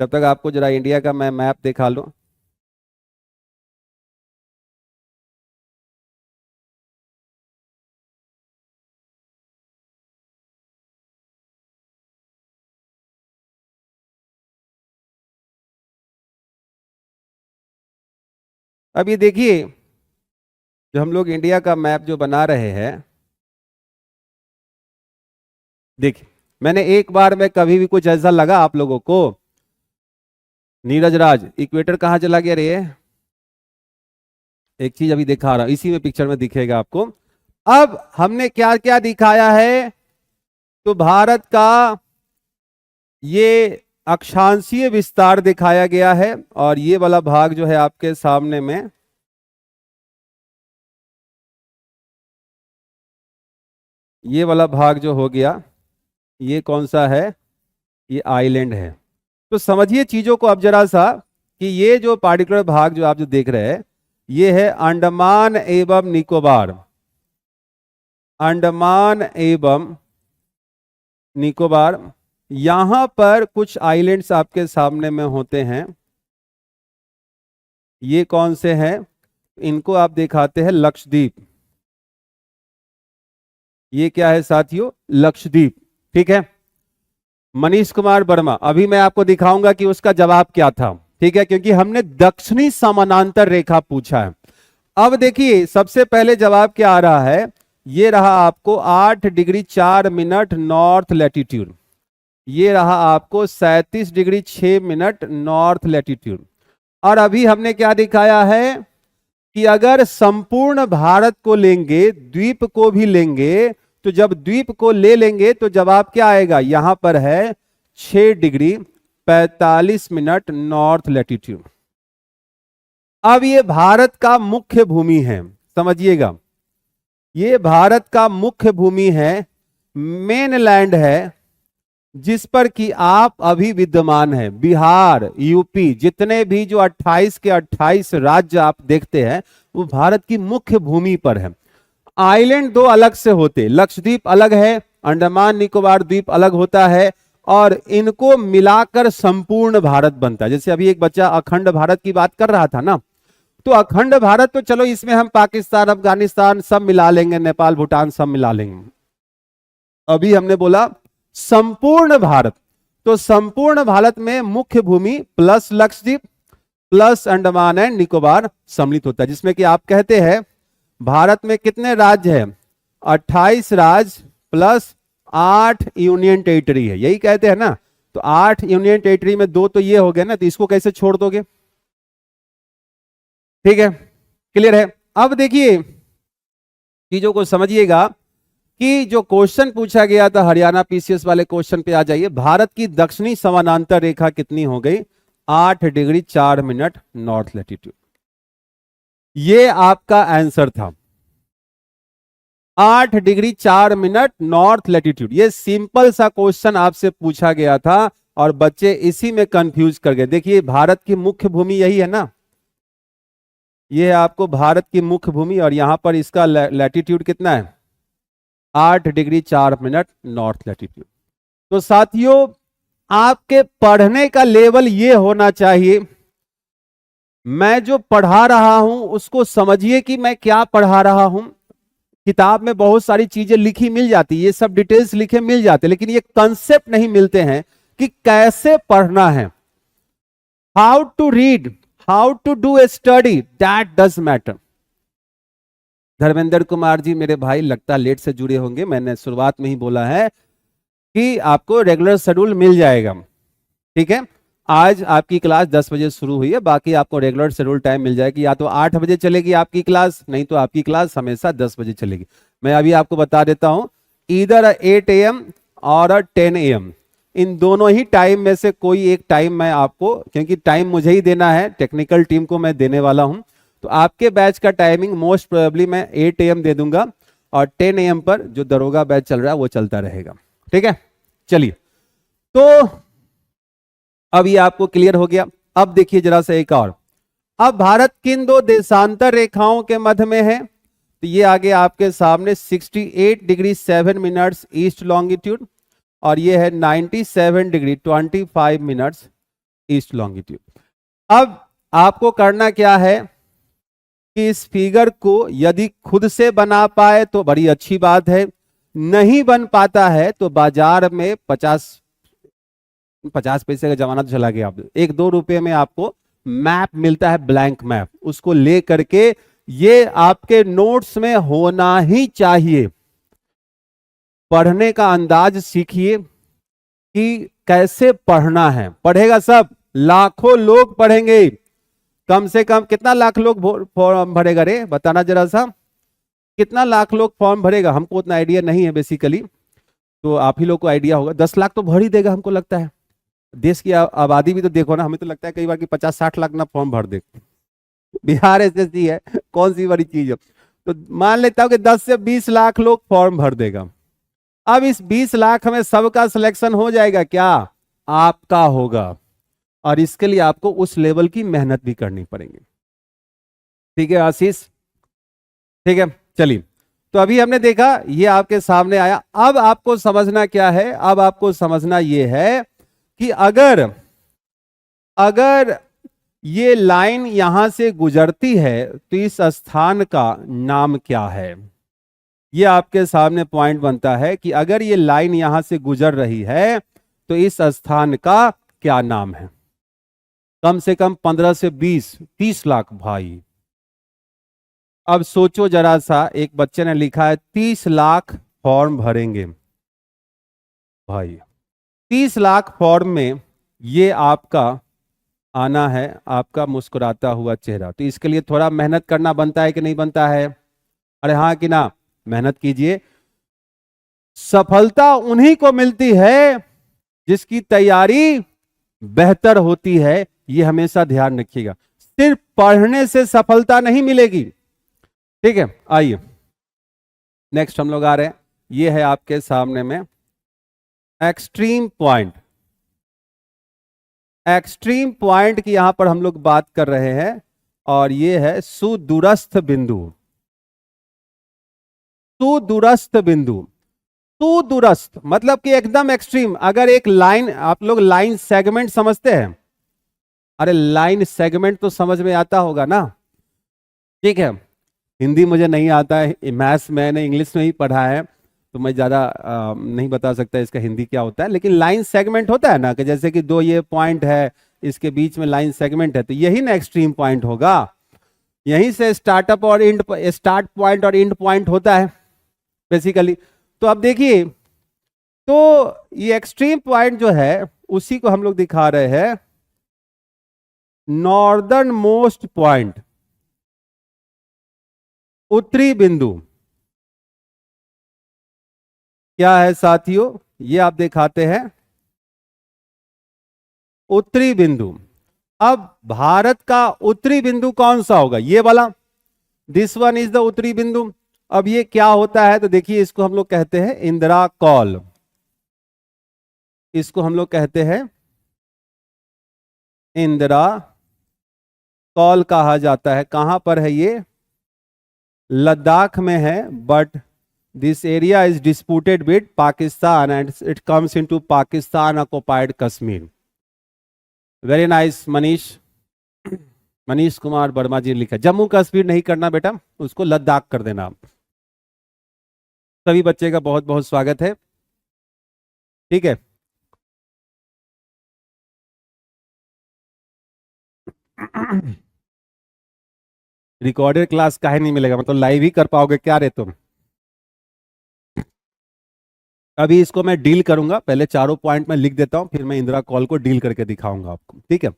तब तक आपको जरा इंडिया का मैं मैप दिखा लूं. अब ये देखिए जो हम लोग इंडिया का मैप जो बना रहे हैं, देखिए मैंने एक बार में कभी भी कुछ ऐसा लगा आप लोगों को, नीरज राज इक्वेटर कहां चला गया रे, एक चीज अभी दिखा रहा हूं, इसी में पिक्चर में दिखेगा आपको. अब हमने क्या क्या दिखाया है, तो भारत का ये अक्षांशीय विस्तार दिखाया गया है, और ये वाला भाग जो है आपके सामने में, ये वाला भाग जो हो गया, ये कौन सा है, ये आइलैंड है. तो समझिए चीजों को अब जरा सा, कि ये जो पार्टिकुलर भाग जो आप जो देख रहे हैं, ये है अंडमान एवं निकोबार. अंडमान एवं निकोबार, यहां पर कुछ आइलैंड्स आपके सामने में होते हैं. ये कौन से हैं, इनको आप दिखाते हैं लक्षद्वीप. ये क्या है साथियों, लक्षद्वीप. ठीक है, मनीष कुमार वर्मा, अभी मैं आपको दिखाऊंगा कि उसका जवाब क्या था. ठीक है, क्योंकि हमने दक्षिणी समानांतर रेखा पूछा है. अब देखिए सबसे पहले जवाब क्या आ रहा है, ये रहा आपको 8 डिग्री 4 मिनट नॉर्थ लैटिट्यूड. ये रहा आपको 37 डिग्री 6 मिनट नॉर्थ लैटिट्यूड. और अभी हमने क्या दिखाया है कि अगर संपूर्ण भारत को लेंगे, द्वीप को भी लेंगे, तो जब द्वीप को ले लेंगे तो जवाब क्या आएगा, यहां पर है 6 डिग्री 45 मिनट नॉर्थ लैटिट्यूड. अब ये भारत का मुख्य भूमि है, समझिएगा, ये भारत का मुख्य भूमि है, मेन लैंड है, जिस पर कि आप अभी विद्यमान है। बिहार, यूपी, जितने भी जो 28 के 28 राज्य आप देखते हैं वो भारत की मुख्य भूमि पर है। आइलैंड दो अलग से होते, लक्षद्वीप अलग है, अंडमान निकोबार द्वीप अलग होता है, और इनको मिलाकर संपूर्ण भारत बनता है। जैसे अभी एक बच्चा अखंड भारत की बात कर रहा था ना, तो अखंड भारत तो चलो इसमें हम पाकिस्तान, अफगानिस्तान सब मिला लेंगे, नेपाल, भूटान सब मिला लेंगे। अभी हमने बोला संपूर्ण भारत, तो संपूर्ण भारत में मुख्य भूमि plus Lakshadweep plus Andaman and Nicobar सम्मिलित होता है, जिसमें कि आप कहते हैं भारत में कितने राज्य हैं? 28 राज्य प्लस 8 यूनियन टेरिटरी है, यही कहते हैं ना। तो 8 यूनियन टेरिटरी में 2 तो ये हो गए ना, तो इसको कैसे छोड़ दोगे? ठीक है, क्लियर है। अब देखिए चीजों को समझिएगा कि जो क्वेश्चन पूछा गया था हरियाणा पीसीएस वाले क्वेश्चन पे आ जाइए। भारत की दक्षिणी समानांतर रेखा कितनी हो गई? 8 डिग्री 4 मिनट नॉर्थ लैटिट्यूड। ये आपका आंसर था, 8 डिग्री 4 मिनट नॉर्थ लैटिट्यूड। ये सिंपल सा क्वेश्चन आपसे पूछा गया था और बच्चे इसी में कंफ्यूज कर गए। देखिए भारत की मुख्य भूमि यही है ना, ये है आपको भारत की मुख्य भूमि, और यहां पर इसका लैटिट्यूड कितना है? 8 डिग्री 4 मिनट नॉर्थ लैटिट्यूड। तो साथियों आपके पढ़ने का लेवल ये होना चाहिए, मैं जो पढ़ा रहा हूं उसको समझिए कि मैं क्या पढ़ा रहा हूं। किताब में बहुत सारी चीजें लिखी मिल जाती, ये सब डिटेल्स लिखे मिल जाते, लेकिन ये कंसेप्ट नहीं मिलते हैं कि कैसे पढ़ना है। How to read, how to do a study, that does matter. Dharmendra Kumar ji मेरे भाई लगता लेट से जुड़े होंगे, मैंने शुरुआत में ही बोला है कि आपको रेगुलर शेड्यूल मिल जाएगा। ठीक है, आज आपकी क्लास 10 बजे शुरू हुई है, बाकी आपको रेगुलर शेड्यूल टाइम मिल जाएगी। या तो 8 बजे चलेगी आपकी क्लास, नहीं तो आपकी क्लास हमेशा 10 बजे चलेगी। मैं अभी आपको बता देता हूं, इधर 8 AM और 10 AM, इन दोनों ही टाइम में से कोई एक टाइम मैं आपको, क्योंकि टाइम मुझे ही देना है, टेक्निकल टीम को मैं देने वाला हूं, तो आपके बैच का टाइमिंग मोस्ट प्रोबेबली मैं 8 AM दे दूंगा, और 10 AM पर जो दरोगा बैच चल रहा है वो चलता रहेगा। ठीक है, चलिए, तो अब ये आपको क्लियर हो गया। अब देखिए जरा सा एक और, अब भारत किन दो देशांतर रेखाओं के मध्य में है? तो ये आगे आपके सामने 68 डिग्री 7 मिनट्स ईस्ट लॉन्गिट्यूड, और ये है 97 डिग्री 25 मिनट्स ईस्ट लॉन्गिट्यूड। अब आपको करना क्या है कि इस फिगर को यदि खुद से बना पाए तो बड़ी अच्छी बात है, नहीं बन पाता है तो बाजार में 50 पैसे का जमाना तो चला गया, आप 1-2 रुपए में आपको मैप मिलता है, ब्लैंक मैप, उसको ले करके ये आपके नोट्स में होना ही चाहिए। पढ़ने का अंदाज सीखिए कि कैसे पढ़ना है। पढ़ेगा सब, लाखों लोग पढ़ेंगे, कम से कम कितना लाख लोग फॉर्म भरेगा रे, बताना जरा सा, कितना लाख लोग फॉर्म भरेगा? हमको उतना आइडिया नहीं है बेसिकली, तो आप ही लोग को आइडिया होगा। 10 लाख तो भर ही देगा हमको लगता है। देश की आबादी भी तो देखो ना, हमें तो लगता है कई बार कि 50-60 लाख ना फॉर्म भर दे। बिहार एसएससी है, कौन सी बड़ी चीज है। तो मान लेता हूं कि 10 से 20 लाख लोग फॉर्म भर देगा। अब इस 20 लाख में सबका सिलेक्शन हो जाएगा क्या? आपका होगा, और इसके लिए आपको उस लेवल की मेहनत भी करनी पड़ेगी। ठीक है आशीष, ठीक है, चलिए, तो अभी हमने देखा ये आपके सामने आया। अब आपको समझना क्या है? अब आपको समझना ये है कि अगर ये लाइन यहां से गुजरती है तो इस स्थान का नाम क्या है? ये आपके सामने पॉइंट बनता है कि अगर ये लाइन यहां से गुजर रही है तो इस स्थान का क्या नाम है? कम से कम 15 से 20-30 लाख भाई। अब सोचो जरा सा, एक बच्चे ने लिखा है 30 लाख फॉर्म भरेंगे भाई, 30 लाख फॉर्म में ये आपका आना है, आपका मुस्कुराता हुआ चेहरा। तो इसके लिए थोड़ा मेहनत करना बनता है कि नहीं बनता है? अरे हाँ कि ना, मेहनत कीजिए। सफलता उन्हीं को मिलती है जिसकी तैयारी बेहतर होती है, ये हमेशा ध्यान रखिएगा। सिर्फ पढ़ने से सफलता नहीं मिलेगी। ठीक है, आइए नेक्स्ट हम लोग आ रहे हैं। ये है आपके सामने में एक्सट्रीम पॉइंट। एक्सट्रीम पॉइंट की यहां पर हम लोग बात कर रहे हैं, और ये है सुदूरस्थ बिंदु। सुदूरस्थ बिंदु, सुदूरस्थ मतलब कि एकदम एक्सट्रीम। अगर एक लाइन, आप लोग लाइन सेगमेंट समझते हैं? अरे लाइन सेगमेंट तो समझ में आता होगा ना। ठीक है, हिंदी मुझे नहीं आता है, मैथ्स मैंने इंग्लिश में ही पढ़ा है, तो मैं ज़्यादा नहीं बता सकता इसका हिंदी क्या होता है। लेकिन लाइन सेगमेंट होता है ना, कि जैसे कि दो ये पॉइंट है, इसके बीच में लाइन सेगमेंट है, तो यही ना एक्सट्रीम पॉइंट होगा। यहीं से स्टार्टअप और इंड, स्टार्ट पॉइंट और इंड पॉइंट होता है बेसिकली। तो अब देखिए, तो ये एक्सट्रीम पॉइंट जो है उसी को हम लोग दिखा रहे हैं, नॉर्दर्न मोस्ट पॉइंट, उत्तरी बिंदु। क्या है साथियों, ये आप दिखाते हैं उत्तरी बिंदु। अब भारत का उत्तरी बिंदु कौन सा होगा? ये वाला, दिस वन इज द उत्तरी बिंदु। अब ये क्या होता है, तो देखिए इसको हम लोग कहते हैं इंदिरा कॉल। इसको हम लोग कहते हैं इंदिरा कॉल कहा जाता है। कहां पर है ये? लद्दाख में है, but this area is disputed with Pakistan and it comes into Pakistan occupied Kashmir. Very nice Manish, Manish Kumar Verma ji लिखा। जम्मू कश्मीर नहीं करना बेटा, उसको लद्दाख कर देना। सभी बच्चे का बहुत बहुत स्वागत है। ठीक है, रिकॉर्डेड क्लास काहे नहीं मिलेगा, मतलब लाइव ही कर पाओगे क्या रे तुम? अभी इसको मैं डील करूंगा, पहले चारों पॉइंट में लिख देता हूं, फिर मैं इंदिरा कॉल को डील करके दिखाऊंगा आपको। ठीक है,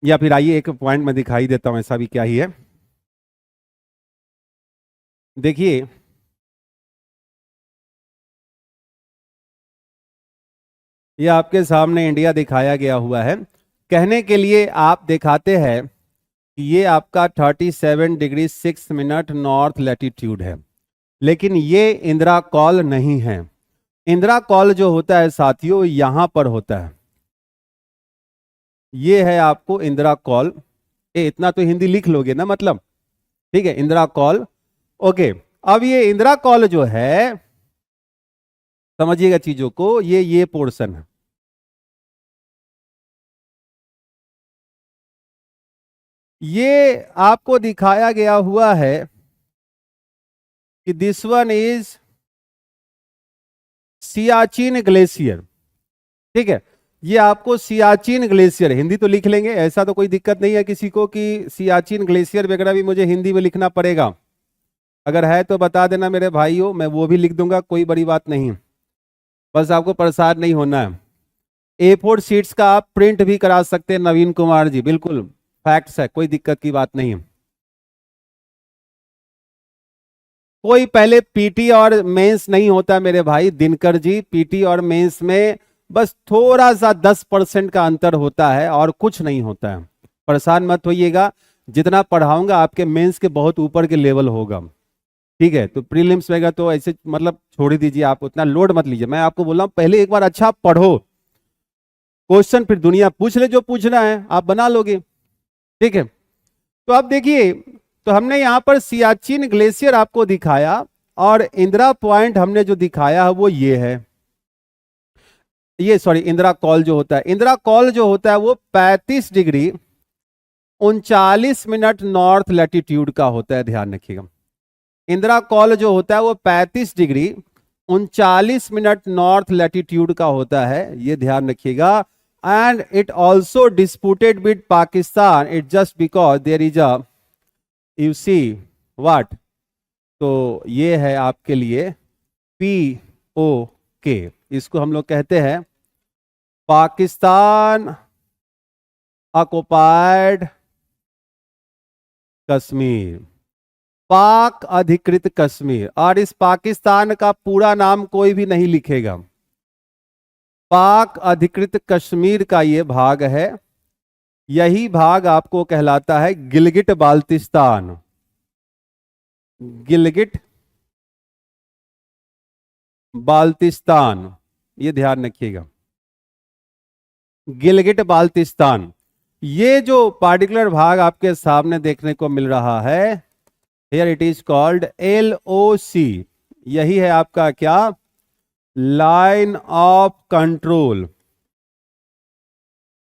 या फिर आइए एक पॉइंट में दिखाई देता हूं, ऐसा भी क्या ही है। देखिए ये आपके सामने इंडिया दिखाया गया हुआ है। कहने के लिए आप दिखाते हैं कि ये आपका 37 डिग्री 6 मिनट नॉर्थ लैटिट्यूड है, लेकिन ये इंदिरा कॉल नहीं है। इंदिरा कॉल जो होता है साथियों, यहां पर होता है। ये है आपको इंदिरा कॉल। इतना तो हिंदी लिख लोगे ना, मतलब ठीक है, इंदिरा कॉल। ओके, अब ये इंदिरा कॉल जो है, समझिएगा चीजों को, ये पोर्शन है। ये आपको दिखाया गया हुआ है कि this one is Siachen glacier. ठीक है, ये आपको सियाचिन ग्लेशियर, हिंदी तो लिख लेंगे, ऐसा तो कोई दिक्कत नहीं है किसी को कि सियाचिन ग्लेशियर वगैरह भी मुझे हिंदी में लिखना पड़ेगा। अगर है तो बता देना मेरे भाइयों, मैं वो भी लिख दूंगा, कोई बड़ी बात नहीं। बस आपको परेशान नहीं होना है। A4 शीट्स का आप प्रिंट भी करा सकते हैं नवीन कुमार जी, बिल्कुल फैक्ट्स है, कोई दिक्कत की बात नहीं है। कोई पहले पीटी और मेंस नहीं होता मेरे भाई दिनकर जी। पीटी और मेंस में बस थोड़ा सा 10% का अंतर होता है, और कुछ नहीं होता है। परेशान मत होइएगा, जितना पढ़ाऊंगा आपके मेंस के बहुत ऊपर के लेवल होगा। ठीक है, तो प्रीलिम्स में तो ऐसे मतलब छोड़ ही दीजिए, आप उतना लोड मत लीजिए। मैं आपको बोल रहा हूं पहले एक बार अच्छा पढ़ो, क्वेश्चन फिर दुनिया पूछ ले, जो पूछना है आप बना लोगे। ठीक है, तो अब देखिए, तो हमने यहां पर सियाचिन ग्लेशियर आपको दिखाया, और इंदिरा पॉइंट हमने जो दिखाया है वो ये है। ये सॉरी, इंदिरा कॉल जो होता है, इंदिरा कॉल जो होता है वो 35 डिग्री 39 मिनट नॉर्थ लैटिट्यूड का होता है, ध्यान रखिएगा। इंदिरा कॉल जो होता है वो 35 डिग्री 39 मिनट नॉर्थ लैटिट्यूड का होता है, ये ध्यान रखिएगा। And it also disputed with Pakistan, it just because there is a, you see what, तो ये है आपके लिए POK, इसको हम लोग कहते हैं पाकिस्तान ऑक्युपाइड कश्मीर, पाक अधिकृत कश्मीर। और इस पाकिस्तान का पूरा नाम कोई भी नहीं लिखेगा, पाक अधिकृत कश्मीर का ये भाग है, यही भाग आपको कहलाता है गिलगिट बाल्तिस्तान। गिलगिट बाल्तिस्तान, ये ध्यान रखिएगा, गिलगिट बाल्तिस्तान। ये जो पार्टिकुलर भाग आपके सामने देखने को मिल रहा है, here it is called LOC, यही है आपका क्या, लाइन ऑफ कंट्रोल।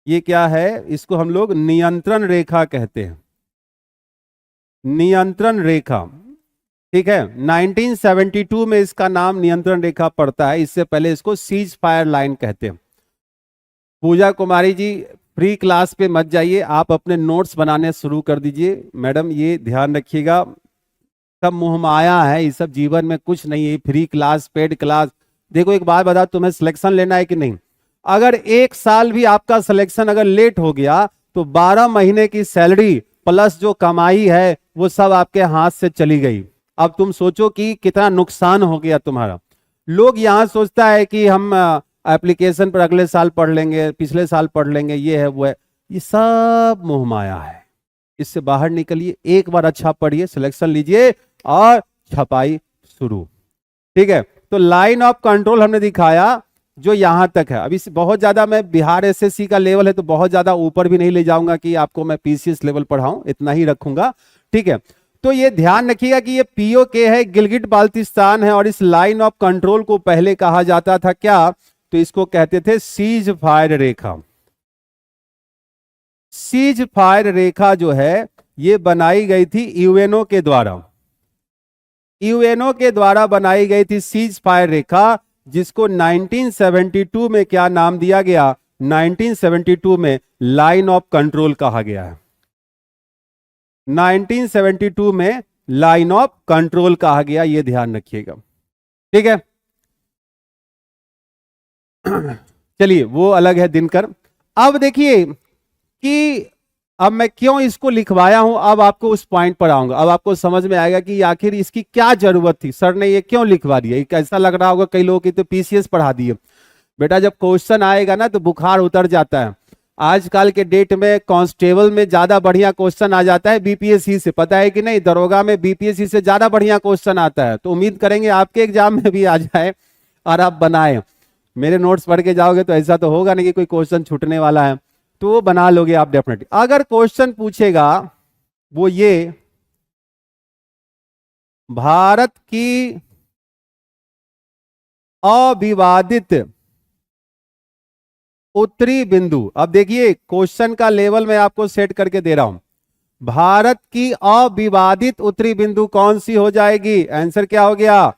ये क्या है, इसको हम लोग नियंत्रण रेखा कहते हैं, नियंत्रण रेखा। ठीक है, 1972 में इसका नाम नियंत्रण रेखा पड़ता है, इससे पहले इसको सीज फायर लाइन कहते हैं। पूजा कुमारी जी, फ्री क्लास पे मत जाइए, आप अपने नोट्स बनाने शुरू कर दीजिए। मैडम ये ध्यान रखिएगा, सब मोहमाया है, ये सब जीवन में कुछ नहीं है, फ्री क्लास पेड क्लास। देखो एक बात बता, तुम्हें सिलेक्शन लेना है कि नहीं, अगर एक साल भी आपका सिलेक्शन अगर लेट हो गया तो 12 महीने की सैलरी प्लस जो कमाई है वो सब आपके हाथ से चली गई। अब तुम सोचो कि कितना नुकसान हो गया तुम्हारा। लोग यहाँ सोचता है कि हम एप्लीकेशन पर अगले साल पढ़ लेंगे, पिछले साल पढ़ लेंगे, ये है वो है, ये सब मोहमाया है। इससे बाहर निकलिए, एक बार अच्छा पढ़िए, सिलेक्शन लीजिए और छपाई शुरू। ठीक है, तो लाइन ऑफ कंट्रोल हमने दिखाया जो यहां तक है। अभी बहुत ज्यादा मैं बिहार SSC का लेवल है तो बहुत ज्यादा ऊपर भी नहीं ले जाऊंगा कि आपको मैं PCS लेवल पढ़ाऊं, इतना ही रखूंगा। ठीक है, तो ये ध्यान रखिएगा कि ये POK है, गिलगिट बाल्तिस्तान है, और इस लाइन ऑफ कंट्रोल को पहले कहा जाता था क्या, तो इसको कहते थे सीज फायर रेखा। सीज फायर रेखा जो है ये बनाई गई थी यूएनओ के द्वारा, यूएनओ के द्वारा बनाई गई थी सीज फायर रेखा, जिसको 1972 में क्या नाम दिया गया, 1972 में लाइन ऑफ कंट्रोल कहा गया है। 1972 में लाइन ऑफ कंट्रोल कहा गया, ये ध्यान रखिएगा। ठीक है, चलिए वो अलग है दिनकर। अब देखिए कि अब मैं क्यों इसको लिखवाया हूं, अब आपको उस पॉइंट पर आऊंगा, अब आपको समझ में आएगा कि आखिर इसकी क्या जरूरत थी, सर ने ये क्यों लिखवा दिया। कैसा लग रहा होगा कई लोगों की तो PCS पढ़ा दिए। बेटा जब क्वेश्चन आएगा ना तो बुखार उतर जाता है। आजकल के डेट में कांस्टेबल में ज्यादा बढ़िया क्वेश्चन आ जाता है BPSC से, पता है कि नहीं, दरोगा में BPSC से ज्यादा बढ़िया क्वेश्चन आता है। तो उम्मीद करेंगे आपके एग्जाम में भी आ जाए और आप बनाए। मेरे नोट्स पढ़ के जाओगे तो ऐसा तो होगा नहीं कि कोई क्वेश्चन छूटने वाला है, तो वो बना लोगे आप डेफिनेटली। अगर क्वेश्चन पूछेगा वो ये, भारत की अविवादित उत्तरी बिंदु, अब देखिए क्वेश्चन का लेवल मैं आपको सेट करके दे रहा हूं, भारत की अविवादित उत्तरी बिंदु कौन सी हो जाएगी, आंसर क्या हो गया,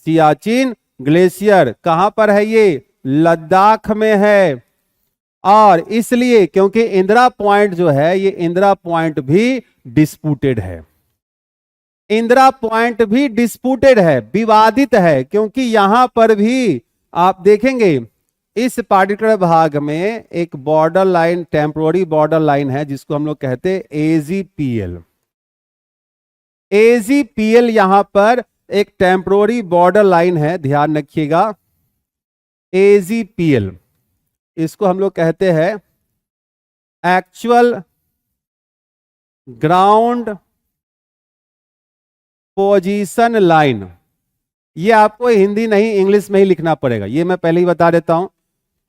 सियाचिन ग्लेशियर। कहां पर है ये, लद्दाख में है। और इसलिए क्योंकि इंदिरा पॉइंट जो है, ये इंदिरा पॉइंट भी डिस्प्यूटेड है, इंदिरा पॉइंट भी डिस्प्यूटेड है, विवादित है, क्योंकि यहां पर भी आप देखेंगे इस पार्टिकुलर भाग में एक border line, temporary border line है जिसको हम लोग कहते हैं AGPL। AGPL यहां पर एक टेम्पोररी बॉर्डर लाइन है, ध्यान रखिएगा, AGPL, इसको हम लोग कहते हैं एक्चुअल ग्राउंड पोजीशन लाइन। ये आपको हिंदी नहीं इंग्लिश में ही लिखना पड़ेगा, ये मैं पहले ही बता देता हूं,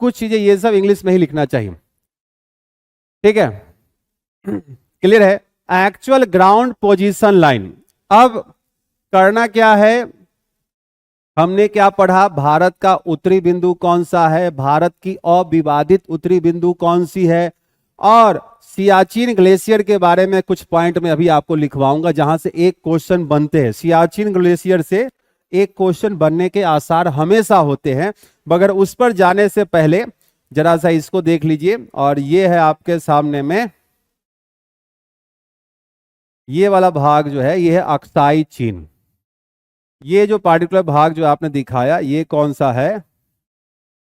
कुछ चीजें ये सब इंग्लिश में ही लिखना चाहिए। ठीक है, क्लियर है, एक्चुअल ग्राउंड पोजीशन लाइन। अब करना क्या है, हमने क्या पढ़ा, भारत का उत्तरी बिंदु कौन सा है, भारत की अविवादित उत्तरी बिंदु कौन सी है, और सियाचिन ग्लेशियर के बारे में कुछ पॉइंट में अभी आपको लिखवाऊंगा जहां से एक क्वेश्चन बनते हैं। सियाचिन ग्लेशियर से एक क्वेश्चन बनने के आसार हमेशा होते हैं, मगर उस पर जाने से पहले जरा सा इसको देख लीजिए। और ये है आपके सामने में, ये वाला भाग जो है ये है अक्साई चीन। ये जो पार्टिकुलर भाग जो आपने दिखाया ये कौन सा है,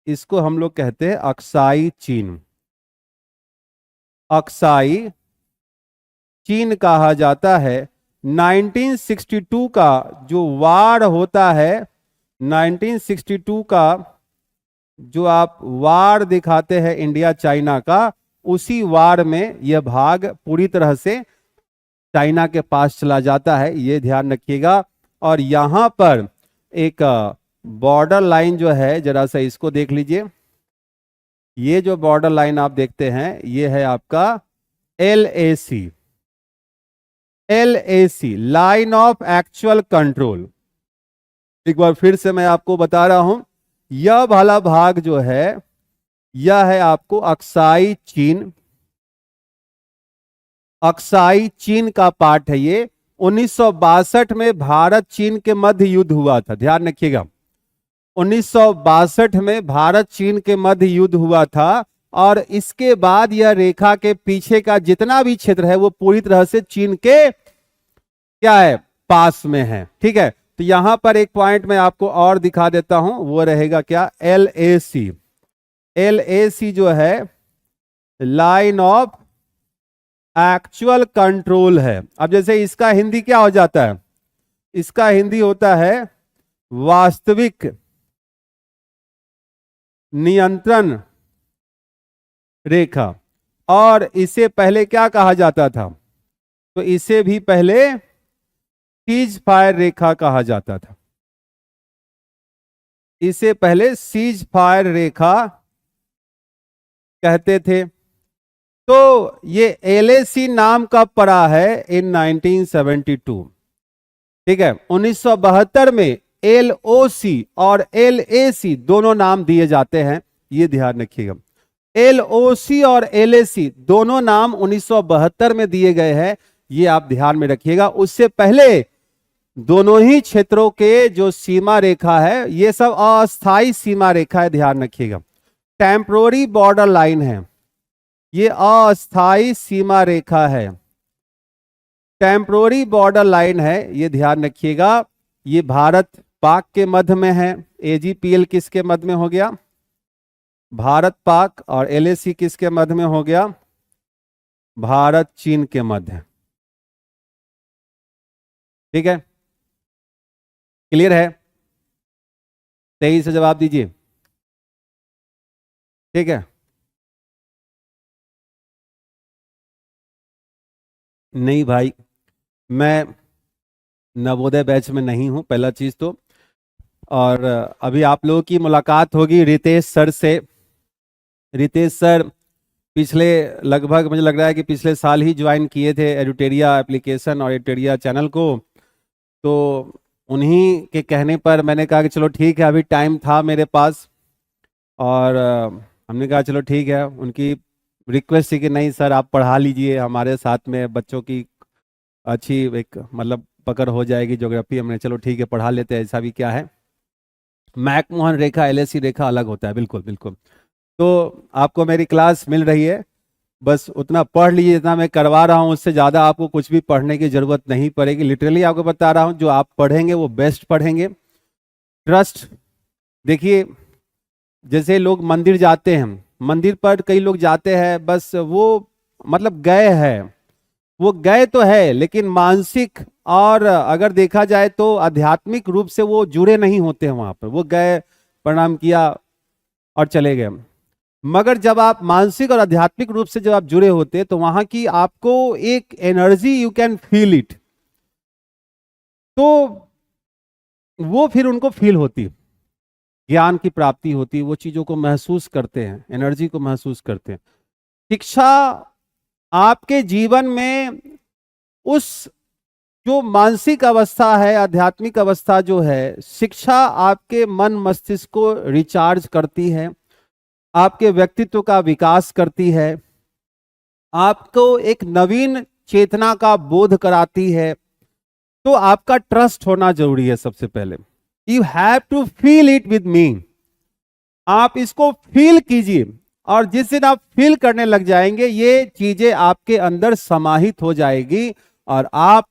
इसको हम लोग कहते हैं अक्साई चीन। अक्साई चीन कहा जाता है। 1962 का जो वार होता है, 1962 का जो आप वार दिखाते हैं इंडिया चाइना का, उसी वार में यह भाग पूरी तरह से चाइना के पास चला जाता है, ये ध्यान रखिएगा। और यहां पर एक बॉर्डर लाइन जो है, जरा सा इसको देख लीजिए। ये जो बॉर्डर लाइन आप देखते हैं, ये है आपका LAC, LAC line of actual control. एक बार फिर से मैं आपको बता रहा हूं, यह वाला भाग जो है, यह है आपको अक्साई चीन, अक्साई चीन का पार्ट है ये। 1962 में भारत चीन के मध्य युद्ध हुआ था, ध्यान रखिएगा। 1962 में भारत चीन के मध्य युद्ध हुआ था, और इसके बाद यह रेखा के पीछे का जितना भी क्षेत्र है वो पूरी तरह से चीन के क्या है, पास में है। ठीक है, तो यहां पर एक पॉइंट मैं आपको और दिखा देता हूं, वो रहेगा क्या, LAC। LAC जो है लाइन ऑफ एक्चुअल कंट्रोल है। अब जैसे इसका हिंदी क्या हो जाता है, इसका हिंदी होता है वास्तविक नियंत्रण रेखा, और इसे पहले क्या कहा जाता था, तो इसे भी पहले सीज फायर रेखा कहा जाता था। इसे पहले सीज फायर रेखा कहते थे। तो ये LAC नाम कब पड़ा है, इन 1972। ठीक है, 1972 में LOC और LAC दोनों नाम दिए जाते हैं, ये ध्यान रखिएगा। LOC और LAC दोनों नाम 1972 में दिए गए हैं, ये आप ध्यान में रखिएगा। उससे पहले दोनों ही क्षेत्रों के जो सीमा रेखा है, ये सब अस्थाई सीमा रेखा है, ध्यान रखिएगा। टेम्पोररी बॉर्डर लाइन है, ये अस्थाई सीमा रेखा है, टेम्पोररी बॉर्डर लाइन है, ये ध्यान रखिएगा। ये भारत पाक के मध्य में है। AGPL किसके मध्य में हो गया, भारत पाक, और LAC किसके मध्य में हो गया, भारत चीन के मध्य। ठीक है, क्लियर है, सही से जवाब दीजिए। ठीक है, नहीं भाई, मैं नवोदय बैच में नहीं हूं, पहला चीज तो। और अभी आप लोगों की मुलाकात होगी रितेश सर से। रितेश सर पिछले लगभग, मुझे लग रहा है कि पिछले साल ही ज्वाइन किए थे एडुटेरिया एप्लीकेशन और एडुटेरिया चैनल को। तो उन्हीं के कहने पर मैंने कहा कि चलो ठीक है, अभी टाइम था मेरे पास, और हमने कहा चलो ठीक है। उनकी रिक्वेस्ट थी कि नहीं सर आप पढ़ा लीजिए हमारे साथ में, बच्चों की अच्छी एक मतलब पकड़ हो जाएगी ज्योग्राफी। हमने चलो ठीक है पढ़ा लेते हैं, ऐसा भी क्या है। मैकमोहन रेखा LAC रेखा अलग होता है, बिल्कुल बिल्कुल। तो आपको मेरी क्लास मिल रही है, बस उतना पढ़ लीजिए जितना मैं करवा रहा हूँ, उससे ज़्यादा आपको कुछ भी पढ़ने की जरूरत नहीं पड़ेगी। लिटरली आपको बता रहा हूँ, जो आप पढ़ेंगे वो बेस्ट पढ़ेंगे, ट्रस्ट। देखिए, जैसे लोग मंदिर जाते हैं, मंदिर पर कई लोग जाते हैं, बस वो मतलब गए हैं, वो गए तो है, लेकिन मानसिक और अगर देखा जाए तो आध्यात्मिक रूप से वो जुड़े नहीं होते हैं वहां पर। वो गए, प्रणाम किया और चले गए। मगर जब आप मानसिक और आध्यात्मिक रूप से जब आप जुड़े होते हैं, तो वहां की आपको एक energy, you can feel it, तो वो फिर उनको फील होती है, ज्ञान की प्राप्ति होती है, वो चीजों को महसूस करते हैं, एनर्जी को महसूस करते हैं। शिक्षा आपके जीवन में उस जो मानसिक अवस्था है, आध्यात्मिक अवस्था जो है, शिक्षा आपके मन मस्तिष्क को रिचार्ज करती है, आपके व्यक्तित्व का विकास करती है, आपको एक नवीन चेतना का बोध कराती है। तो आपका ट्रस्ट होना जरूरी है सबसे पहले। You have to feel it with me. आप इसको फील कीजिए, और जिस दिन आप फील करने लग जाएंगे, ये चीजें आपके अंदर समाहित हो जाएगी, और आप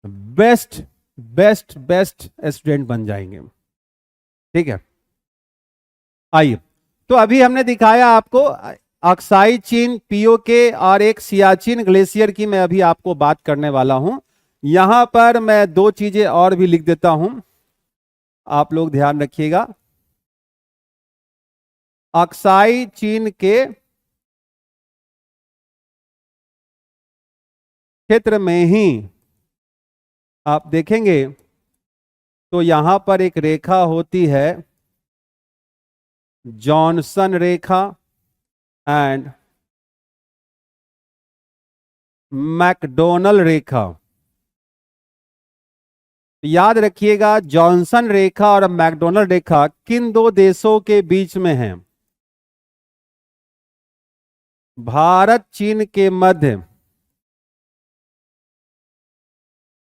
बेस्ट बेस्ट बेस्ट स्टूडेंट बन जाएंगे। ठीक है, आइए। तो अभी हमने दिखाया आपको अक्साई चीन, POK और एक सियाचिन ग्लेशियर की मैं अभी आपको बात करने वाला हूं। यहां पर मैं दो चीजें और भी लिख देता हूं, आप लोग ध्यान रखिएगा। अक्साई चीन के क्षेत्र में ही आप देखेंगे तो यहां पर एक रेखा होती है जॉनसन रेखा एंड मैकडोनल रेखा। याद रखिएगा जॉनसन रेखा और मैकडोनल रेखा किन दो देशों के बीच में है? भारत चीन के मध्य,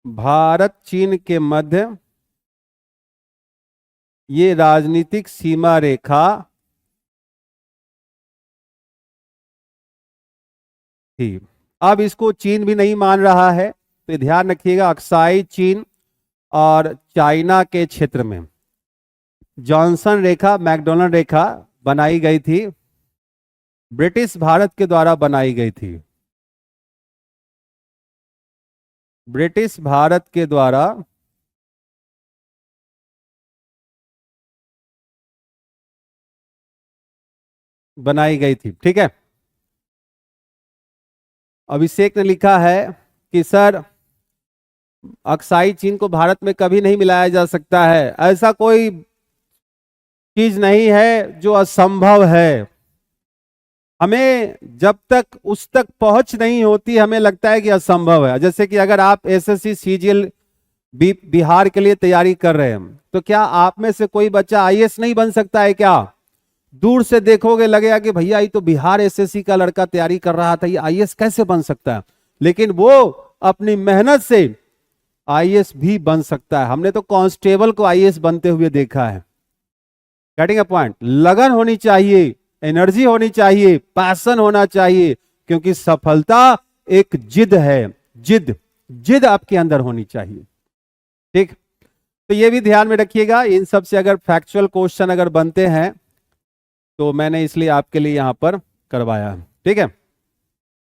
भारत चीन के मध्य ये राजनीतिक सीमा रेखा थी। अब इसको चीन भी नहीं मान रहा है, तो ध्यान रखिएगा अक्साई चीन और चाइना के क्षेत्र में जॉनसन रेखा मैकडोनल रेखा बनाई गई थी, ब्रिटिश भारत के द्वारा बनाई गई थी, ब्रिटिश भारत के द्वारा बनाई गई थी। ठीक है, अभिषेक ने लिखा है कि सर अक्साई चीन को भारत में कभी नहीं मिलाया जा सकता है, ऐसा कोई चीज नहीं है जो असंभव है। हमें जब तक उस तक पहुंच नहीं होती हमें लगता है कि असंभव है। जैसे कि अगर आप एसएससी सीजीएल बिहार के लिए तैयारी कर रहे हैं तो क्या आप में से कोई बच्चा आईएएस नहीं बन सकता है क्या? दूर से देखोगे लगेगा कि भैया ये तो बिहार एसएससी का लड़का तैयारी कर रहा था, ये आईएएस कैसे बन सकता है? लेकिन वो अपनी मेहनत से आईएएस भी बन सकता है। हमने तो कांस्टेबल को आईएएस बनते हुए देखा है। Getting a point? लगन होनी चाहिए, एनर्जी होनी चाहिए, पैशन होना चाहिए, क्योंकि सफलता एक जिद है, जिद जिद आपके अंदर होनी चाहिए। ठीक, तो ये भी ध्यान में रखिएगा। इन सब से अगर फैक्चुअल क्वेश्चन अगर बनते हैं तो मैंने इसलिए आपके लिए यहां पर करवाया। ठीक है,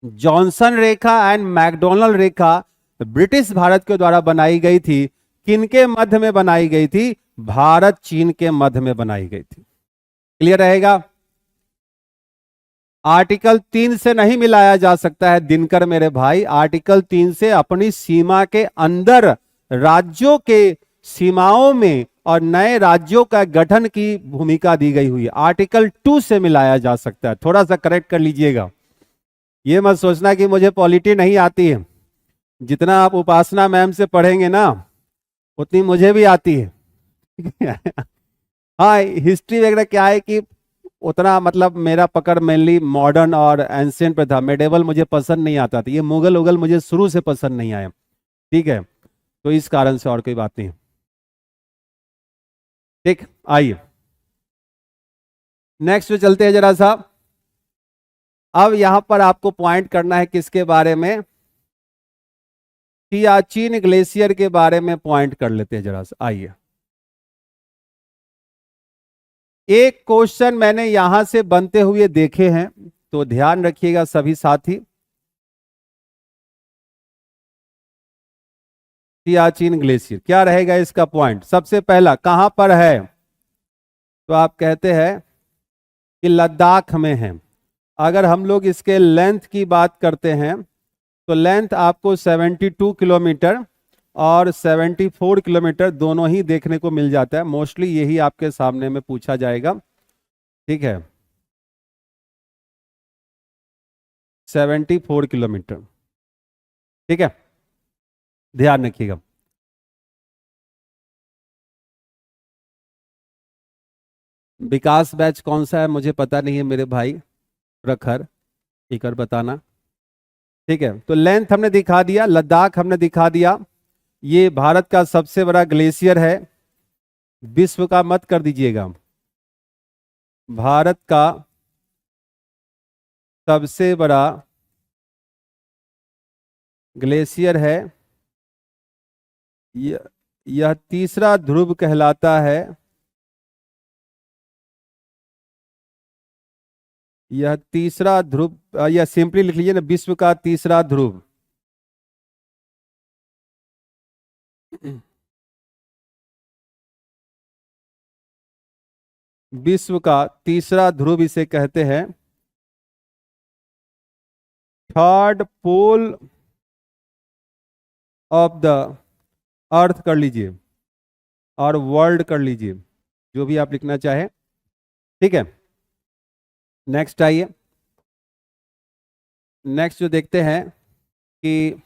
Johnson Rekha and McDonnell Rekha British Bharat के द्वारा बनाई गई थी। किनके मध्य में बनाई गई थी? भारत चीन के मध्य में बनाई गई थी। क्लियर रहेगा? आर्टिकल 3 से नहीं मिलाया जा सकता है दिनकर मेरे भाई। आर्टिकल 3 से अपनी सीमा के अंदर राज्यों के सीमाओं में और नए राज्यों का गठन की भूमिका दी गई हुई है। आर्टिकल 2 से मिलाया जा सकता है। थोड़ा सा करेक्ट कर लीजिएगा, ये मत सोचना कि मुझे पॉलिटी नहीं आती है। जितना आप उपासना मैम से पढ़ेंगे ना उतनी मुझे भी आती है। हाँ, हिस्ट्री वगैरह क्या है कि उतना मतलब मेरा पकड़ मेनली मॉडर्न और एंशिएंट पे था। मेडिवल मुझे पसंद नहीं आता था, ये मुगल उगल मुझे शुरू से पसंद नहीं आया। ठीक है, तो इस कारण से, और कोई बात नहीं। ठीक, आइए नेक्स्ट पे चलते हैं जरा सा। अब यहां पर आपको पॉइंट करना है किसके बारे में? सियाचिन ग्लेशियर के बारे में पॉइंट कर लेते हैं जरा सा। आइए, एक क्वेश्चन मैंने यहां से बनते हुए देखे हैं, तो ध्यान रखिएगा सभी साथी। सियाचिन ग्लेशियर क्या रहेगा इसका पॉइंट? सबसे पहला कहां पर है? तो आप कहते हैं कि लद्दाख में है। अगर हम लोग इसके लेंथ की बात करते हैं तो लेंथ आपको 72 किलोमीटर और 74 किलोमीटर दोनों ही देखने को मिल जाता है। मोस्टली यही आपके सामने में पूछा जाएगा। ठीक है, 74 किलोमीटर। ठीक है, ध्यान रखिएगा। विकास बैच कौन सा है मुझे पता नहीं है मेरे भाई, प्रखर एक बार बताना। ठीक है, तो लेंथ हमने दिखा दिया, लद्दाख हमने दिखा दिया। ये भारत का सबसे बड़ा ग्लेशियर है, विश्व का मत कर दीजिएगा, भारत का सबसे बड़ा ग्लेशियर है। यह तीसरा ध्रुव कहलाता है। यह तीसरा ध्रुव, यह सिंपली लिख लीजिए ना, विश्व का तीसरा ध्रुव। विश्व का तीसरा ध्रुव इसे कहते हैं। Third pole of the earth कर लीजिए और वर्ल्ड कर लीजिए, जो भी आप लिखना चाहे, ठीक है। नेक्स्ट आइए, नेक्स्ट जो देखते हैं कि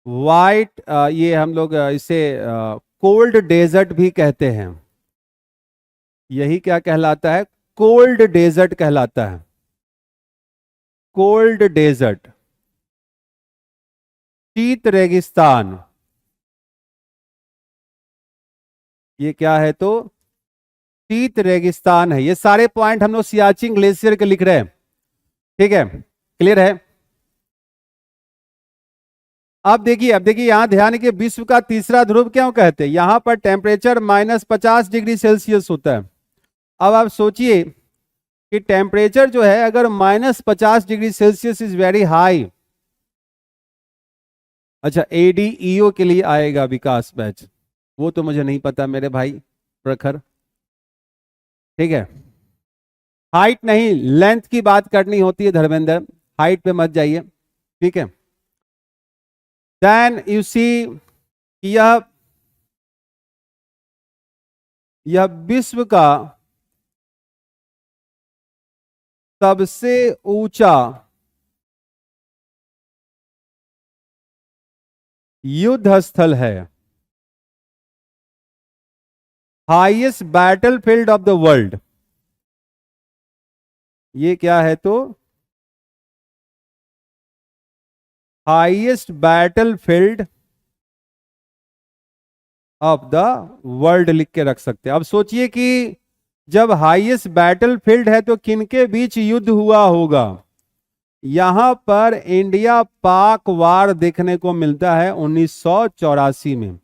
वाइट, ये हम लोग इसे कोल्ड डेजर्ट भी कहते हैं। यही क्या कहलाता है? कोल्ड डेजर्ट कहलाता है। कोल्ड डेजर्ट, शीत रेगिस्तान, ये क्या है? तो शीत रेगिस्तान है। ये सारे पॉइंट हम लोग सियाचिन ग्लेशियर के लिख रहे हैं, ठीक है, क्लियर है। अब देखिए यहां ध्यान कि विश्व का तीसरा ध्रुव क्यों कहते हैं? यहां पर टेम्परेचर -50 डिग्री सेल्सियस होता है। अब आप सोचिए कि टेम्परेचर जो है अगर -50 degree Celsius is very high. अच्छा, एडीईओ के लिए आएगा विकास बैच, वो तो मुझे नहीं पता मेरे भाई प्रखर, ठीक है। हाइट नहीं, लेंथ की बात करनी होती है धर्मेंद्र, हाइट पे मत जाइए, ठीक है। देन यू सी, यह विश्व का सबसे ऊंचा युद्ध स्थल है, highest battlefield of the world. ये क्या है? तो highest battlefield of the world लिख के रख सकते हैं। अब सोचिए कि जब हाईएस्ट बैटलफील्ड है तो किनके बीच युद्ध हुआ होगा? यहां पर इंडिया पाक वार देखने को मिलता है 1984 में।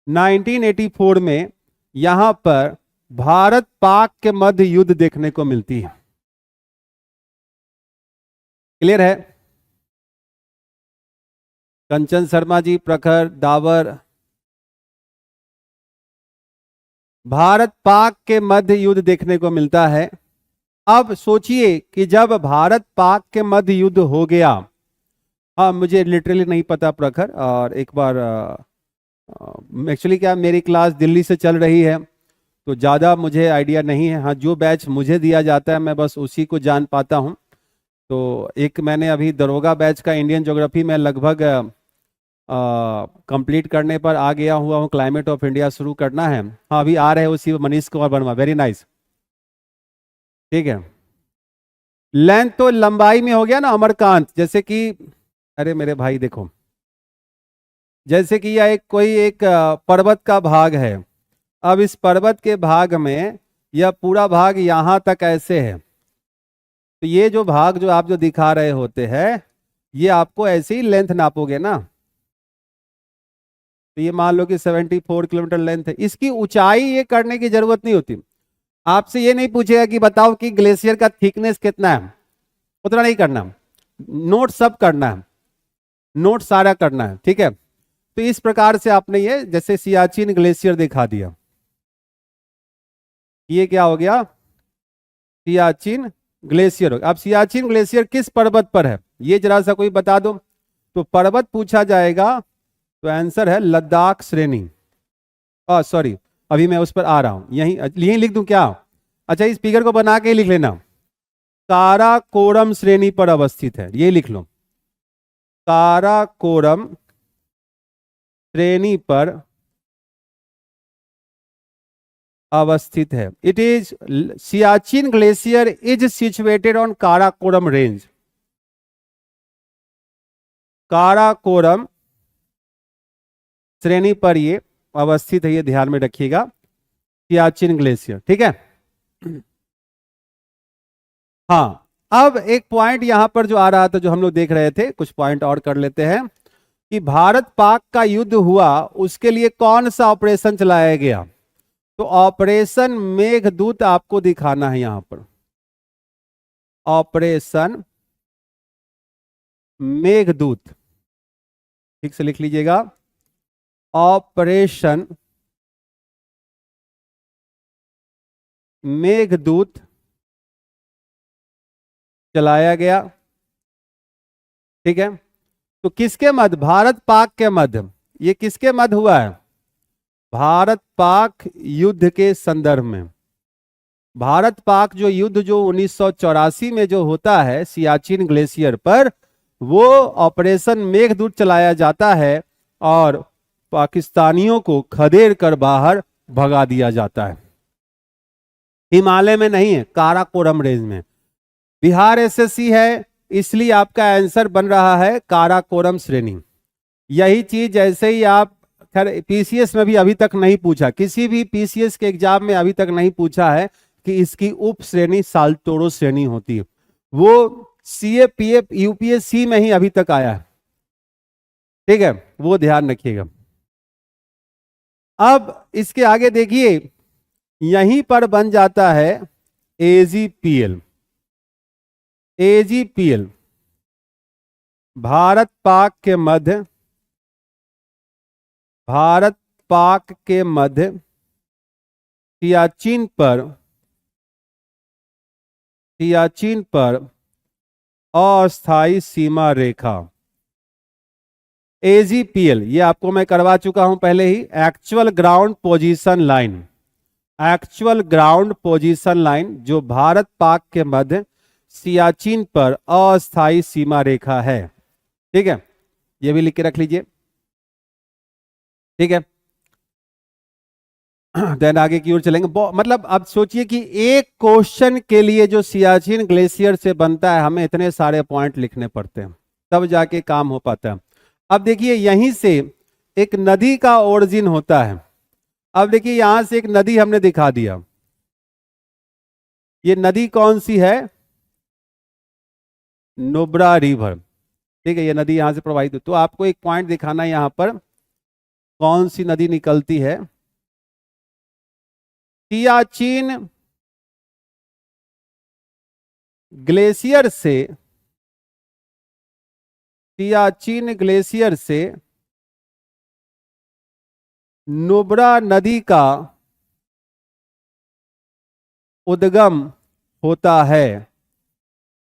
1984 में यहां पर भारत पाक के मध्य युद्ध देखने को मिलती है, क्लियर है। कंचन शर्मा जी, प्रखर, दावर, भारत पाक के मध्य युद्ध देखने को मिलता है। अब सोचिए कि जब भारत पाक के मध्य युद्ध हो गया, हाँ मुझे लिटरली नहीं पता प्रखर, और एक बार एक्चुअली क्या मेरी क्लास दिल्ली से चल रही है तो ज़्यादा मुझे आइडिया नहीं है। हाँ, जो बैच मुझे दिया जाता है मैं बस उसी को जान पाता हूँ। तो एक मैंने अभी दरोगा बैच का इंडियन ज्योग्राफी में लगभग कंप्लीट करने पर आ गया हुआ हूँ। क्लाइमेट ऑफ इंडिया शुरू करना है, हाँ अभी आ रहे हैं उसी, मनीष कुमार वर्मा, वेरी नाइस, ठीक है। लेंथ तो लंबाई में हो गया ना अमरकांत, जैसे कि अरे मेरे भाई देखो, जैसे कि यह एक पर्वत का भाग है। अब इस पर्वत के भाग में यह पूरा भाग यहां तक ऐसे है, तो ये जो भाग जो आप जो दिखा रहे होते हैं ये आपको ऐसे ही लेंथ नापोगे ना। तो ये मान लो कि 74 किलोमीटर लेंथ है। इसकी ऊंचाई ये करने की जरूरत नहीं होती। आपसे ये नहीं पूछेगा कि बताओ कि ग्लेशियर का थिकनेस कितना है, उतना नहीं करना, नोट सब करना है, नोट सारा करना है, ठीक है। तो इस प्रकार से आपने ये जैसे सियाचिन ग्लेशियर दिखा दिया, ये क्या हो गया? सियाचिन ग्लेशियर हो गया। अब सियाचिन ग्लेशियर किस पर्वत पर है ये जरा सा कोई बता दो। तो पर्वत पूछा जाएगा तो आंसर है लद्दाख श्रेणी। सॉरी, अभी मैं उस पर आ रहा हूं, यहीं यहीं लिख दूं क्या? अच्छा, इस फिगर को बना के ही लिख लेना, काराकोरम श्रेणी पर अवस्थित है, ये लिख लो, काराकोरम श्रेणी पर अवस्थित है। It is Siachen glacier is situated on Karakoram range. Karakoram श्रेणी पर ये अवस्थित है, ये ध्यान में रखिएगा, सियाचिन ग्लेशियर, ठीक है। हाँ, अब एक पॉइंट यहां पर जो आ रहा था, जो हम लोग देख रहे थे, कुछ पॉइंट और कर लेते हैं कि भारत पाक का युद्ध हुआ, उसके लिए कौन सा ऑपरेशन चलाया गया? तो ऑपरेशन मेघदूत आपको दिखाना है यहां पर, ऑपरेशन मेघदूत, ठीक से लिख लीजिएगा, ऑपरेशन मेघदूत चलाया गया। ठीक है, तो किसके मध्य? भारत पाक के मध्य। ये किसके मध्य हुआ है? भारत पाक युद्ध के संदर्भ में। भारत पाक जो युद्ध जो 1984 में जो होता है सियाचिन ग्लेशियर पर, वो ऑपरेशन मेघदूत चलाया जाता है और पाकिस्तानियों को खदेड़ कर बाहर भगा दिया जाता है। हिमालय में नहीं है, काराकोरम रेंज में। बिहार एसएससी है, इसलिए आपका आंसर बन रहा है काराकोरम श्रेणी। यही चीज जैसे ही आप, खैर पीसीएस में भी अभी तक नहीं पूछा, किसी भी पीसीएस के एग्जाम में अभी तक नहीं पूछा है कि इसकी उप श्रेणी साल्टोरो श्रेणी होती है। वो सीए पीएफ यूपीएससी में ही अभी तक आया है। ठीक है, वो ध्यान रखिएगा। अब इसके आगे देखिए, यहीं पर बन जाता है एजीपीएल। एजीपीएल भारत पाक के मध्य, भारत पाक के मध्य सियाचिन पर अस्थाई सीमा रेखा। एजीपीएल ये आपको मैं करवा चुका हूं पहले ही। Actual ground position line, actual ground position line जो भारत पाक के मध्य सियाचिन पर अस्थाई सीमा रेखा है। ठीक है, ये भी लिख के रख लीजिए। ठीक है, देन आगे की ओर चलेंगे। मतलब अब सोचिए कि एक क्वेश्चन के लिए जो सियाचिन ग्लेशियर से बनता है, हमें इतने सारे पॉइंट लिखने पड़ते हैं, तब जाके काम हो पाता है। अब देखिए, यहीं से एक नदी का ओरिजिन होता है। अब देखिए, यहां से एक नदी हमने दिखा दिया। ये नदी कौन सी है? नुब्रा रिवर। ठीक है, ये नदी यहां से प्रवाहित हो, तो आपको एक पॉइंट दिखाना है यहां पर कौन सी नदी निकलती है। सियाचिन ग्लेशियर से, सियाचिन ग्लेशियर से नुब्रा नदी का उद्गम होता है,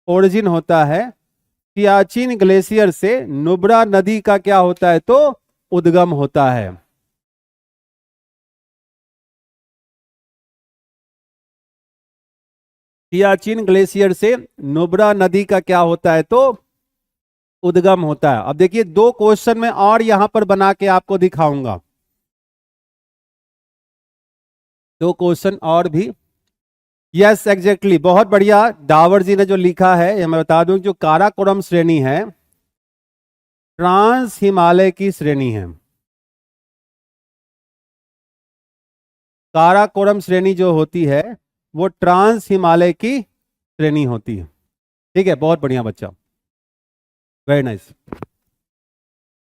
ओरिजिन होता है। सियाचिन ग्लेशियर से नुब्रा नदी का क्या होता है? तो उद्गम होता है। सियाचिन ग्लेशियर से नुब्रा नदी का क्या होता है? तो उद्गम होता है। अब देखिए, दो क्वेश्चन में और यहां पर बना के आपको दिखाऊंगा, दो क्वेश्चन और भी। यस एग्जैक्टली, बहुत बढ़िया। डावर जी ने जो लिखा है, ये मैं बता दूं, जो काराकोरम श्रेणी है ट्रांस हिमालय की श्रेणी है। काराकोरम श्रेणी जो होती है वो ट्रांस हिमालय की श्रेणी होती है। ठीक है, बहुत बढ़िया बच्चा, वेरी नाइस।